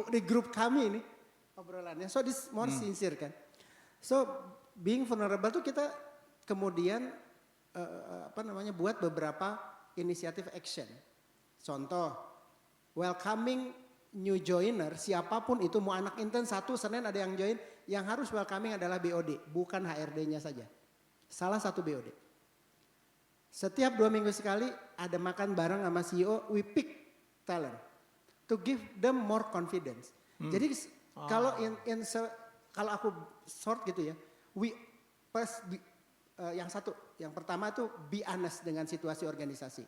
Di grup kami ini obrolannya. So this more sincere kan. So being vulnerable tuh kita kemudian buat beberapa inisiatif action. Contoh, welcoming new joiner, siapapun itu mau anak intern 1 Senin ada yang join, yang harus welcoming adalah BOD, bukan HRD-nya saja. Salah satu BOD. Setiap 2 minggu sekali ada makan bareng sama CEO, we pick talent to give them more confidence. Jadi kalau kalau aku short gitu ya, yang pertama itu be honest dengan situasi organisasi.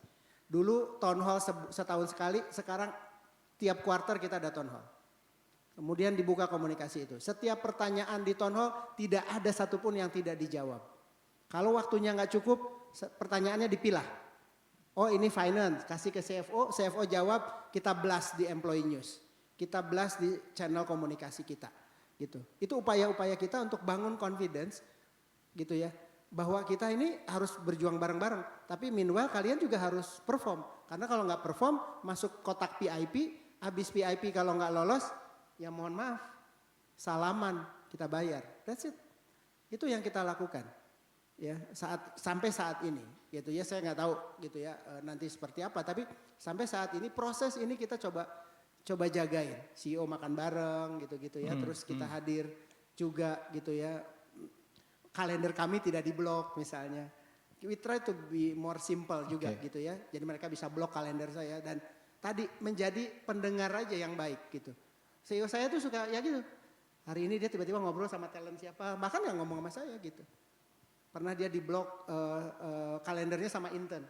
Dulu town hall setahun sekali, sekarang tiap kuarter kita ada town hall. Kemudian dibuka komunikasi itu. Setiap pertanyaan di town hall tidak ada satupun yang tidak dijawab. Kalau waktunya nggak cukup, pertanyaannya dipilah. Oh ini finance, kasih ke CFO, CFO jawab, kita blast di employee news. Kita blast di channel komunikasi kita. Gitu. Itu upaya-upaya kita untuk bangun confidence gitu ya. Bahwa kita ini harus berjuang bareng-bareng. Tapi meanwhile kalian juga harus perform. Karena kalau nggak perform, masuk kotak PIP, habis PIP kalau nggak lolos, ya mohon maaf, salaman kita bayar. That's it. Itu yang kita lakukan. Ya, sampai saat ini, gitu ya. Saya nggak tahu gitu ya nanti seperti apa. Tapi sampai saat ini proses ini kita coba jagain. CEO makan bareng, gitu-gitu ya. Terus kita hadir juga, gitu ya. Kalender kami tidak diblok misalnya. We try to be more simple juga gitu ya. Jadi mereka bisa blok kalender saya dan tadi menjadi pendengar aja yang baik gitu. CEO saya tuh suka ya gitu. Hari ini dia tiba-tiba ngobrol sama talent siapa, bahkan nggak ngomong sama saya gitu. Pernah dia diblok kalendernya sama intern.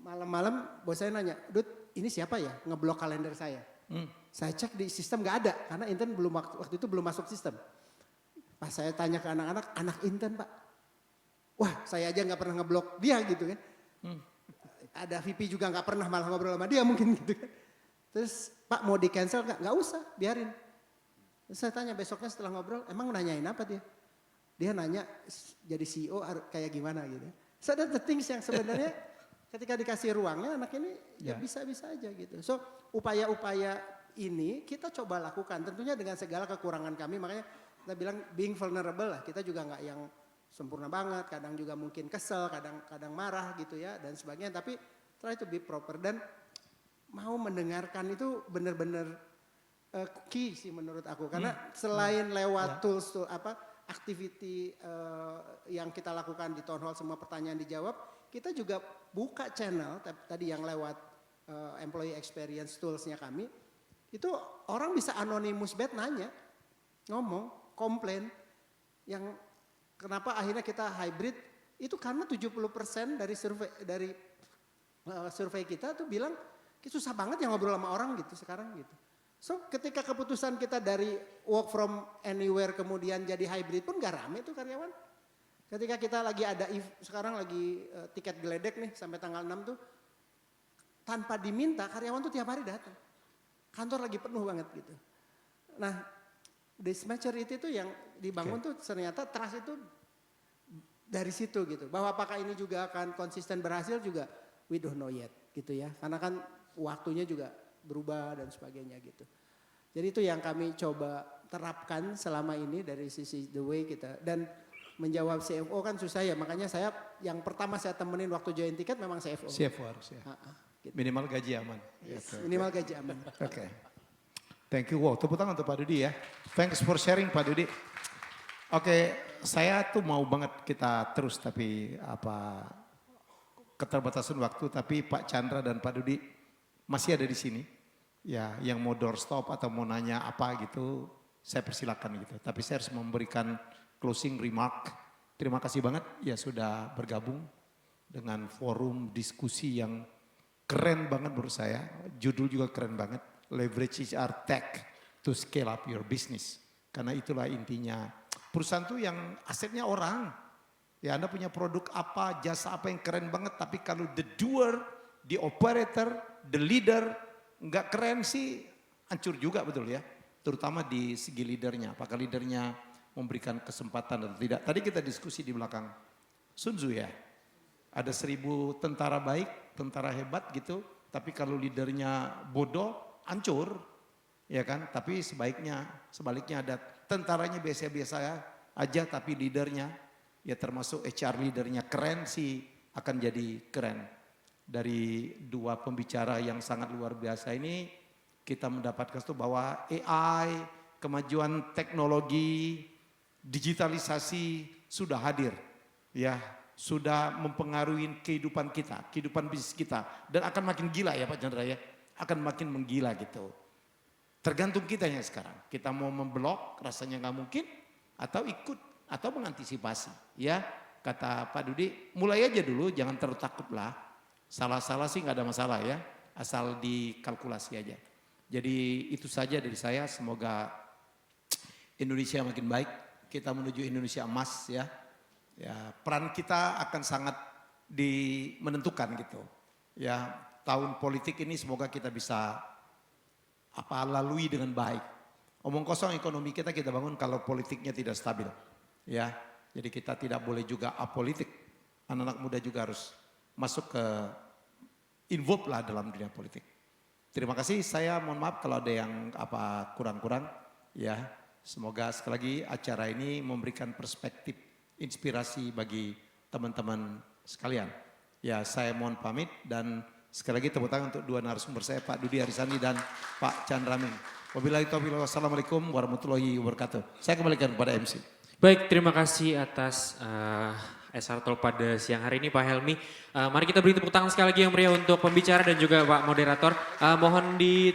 Malam-malam bos saya nanya, Dut ini siapa ya ngeblok kalender saya? Saya cek di sistem nggak ada karena intern waktu itu belum masuk sistem. Pas saya tanya ke anak-anak, anak intern Pak. Wah saya aja gak pernah ngeblok dia gitu kan. Ada VP juga gak pernah malah ngobrol sama dia mungkin gitu kan. Terus Pak mau di cancel gak? Gak usah biarin. Terus saya tanya besoknya setelah ngobrol, emang nanyain apa dia? Dia nanya jadi CEO kayak gimana gitu. So that's the things yang sebenarnya ketika dikasih ruangnya anak ini ya bisa-bisa aja gitu. So upaya-upaya ini kita coba lakukan tentunya dengan segala kekurangan kami makanya kita bilang being vulnerable lah, kita juga nggak yang sempurna banget, kadang juga mungkin kesel, kadang marah gitu ya dan sebagainya. Tapi try to be proper dan mau mendengarkan itu benar-benar key sih menurut aku. Karena selain lewat tools activity yang kita lakukan di town hall semua pertanyaan dijawab, kita juga buka channel tadi yang lewat employee experience toolsnya kami. Itu orang bisa anonymous bed nanya, ngomong. Komplain yang kenapa akhirnya kita hybrid Itu karena 70% dari survei kita tuh bilang susah banget yang ngobrol sama orang gitu sekarang gitu. So ketika keputusan kita dari work from anywhere kemudian jadi hybrid pun gak rame tuh karyawan. Ketika kita lagi ada sekarang lagi tiket geledek nih sampai tanggal 6 tuh tanpa diminta karyawan tuh tiap hari datang. Kantor lagi penuh banget gitu. Nah, this maturity itu yang dibangun tuh ternyata trust itu dari situ gitu. Bahwa apakah ini juga akan konsisten berhasil juga we don't know yet gitu ya. Karena kan waktunya juga berubah dan sebagainya gitu. Jadi itu yang kami coba terapkan selama ini dari sisi the way kita. Dan menjawab CFO kan susah ya. Makanya saya yang pertama saya temenin waktu join tiket memang CFO. CFO harus ya. Gitu. Minimal gaji aman. Yes, minimal gaji aman. Oke. Thank you. Wow, tepuk tangan untuk Pak Dudi ya. Thanks for sharing Pak Dudi. Oke, saya tuh mau banget kita terus tapi keterbatasan waktu, tapi Pak Chandra dan Pak Dudi masih ada di sini. Ya, yang mau doorstop atau mau nanya apa gitu, saya persilakan gitu. Tapi saya harus memberikan closing remark. Terima kasih banget ya sudah bergabung dengan forum diskusi yang keren banget menurut saya. Judul juga keren banget. Leverage HR Tech to scale up your business. Karena itulah intinya. Perusahaan tuh yang asetnya orang. Ya Anda punya produk apa, jasa apa yang keren banget. Tapi kalau the doer, the operator, the leader nggak keren sih hancur juga betul ya. Terutama di segi leadernya. Apakah leadernya memberikan kesempatan atau tidak. Tadi kita diskusi di belakang Sun Tzu ya. Ada 1000 tentara baik, tentara hebat gitu. Tapi kalau leadernya bodoh, hancur. Ya kan, tapi sebaliknya ada tentaranya biasa-biasa aja tapi leadernya, ya termasuk HR leadernya keren sih akan jadi keren. Dari dua pembicara yang sangat luar biasa ini kita mendapatkan itu bahwa AI, kemajuan teknologi, digitalisasi sudah hadir. Ya, sudah mempengaruhi kehidupan kita, kehidupan bisnis kita. Dan akan makin gila ya Pak Chandra ya, akan makin menggila gitu. Tergantung kitanya sekarang. Kita mau memblok rasanya nggak mungkin atau ikut atau mengantisipasi. Ya kata Pak Dudi, mulai aja dulu, jangan terlalu takut lah. Salah-salah sih nggak ada masalah ya, asal dikalkulasi aja. Jadi itu saja dari saya. Semoga Indonesia makin baik. Kita menuju Indonesia emas ya. Ya peran kita akan sangat menentukan gitu. Ya tahun politik ini semoga kita bisa lalui dengan baik. Omong kosong ekonomi kita bangun kalau politiknya tidak stabil. Ya, jadi kita tidak boleh juga apolitik. Anak-anak muda juga harus masuk ke involve lah dalam dunia politik. Terima kasih. Saya mohon maaf kalau ada yang kurang-kurang. Ya, semoga sekali lagi acara ini memberikan perspektif inspirasi bagi teman-teman sekalian. Ya, saya mohon pamit dan sekali lagi tepuk tangan untuk dua narasumber saya, Pak Dudi Arisandi dan Pak Chandra Ming. Wabillahi taufiq wal wassalamualaikum warahmatullahi wabarakatuh. Saya kembalikan kepada MC. Baik, terima kasih atas SR Talk pada siang hari ini Pak Helmi. Mari kita beri tepuk tangan sekali lagi yang meriah untuk pembicara dan juga Pak Moderator. Mohon di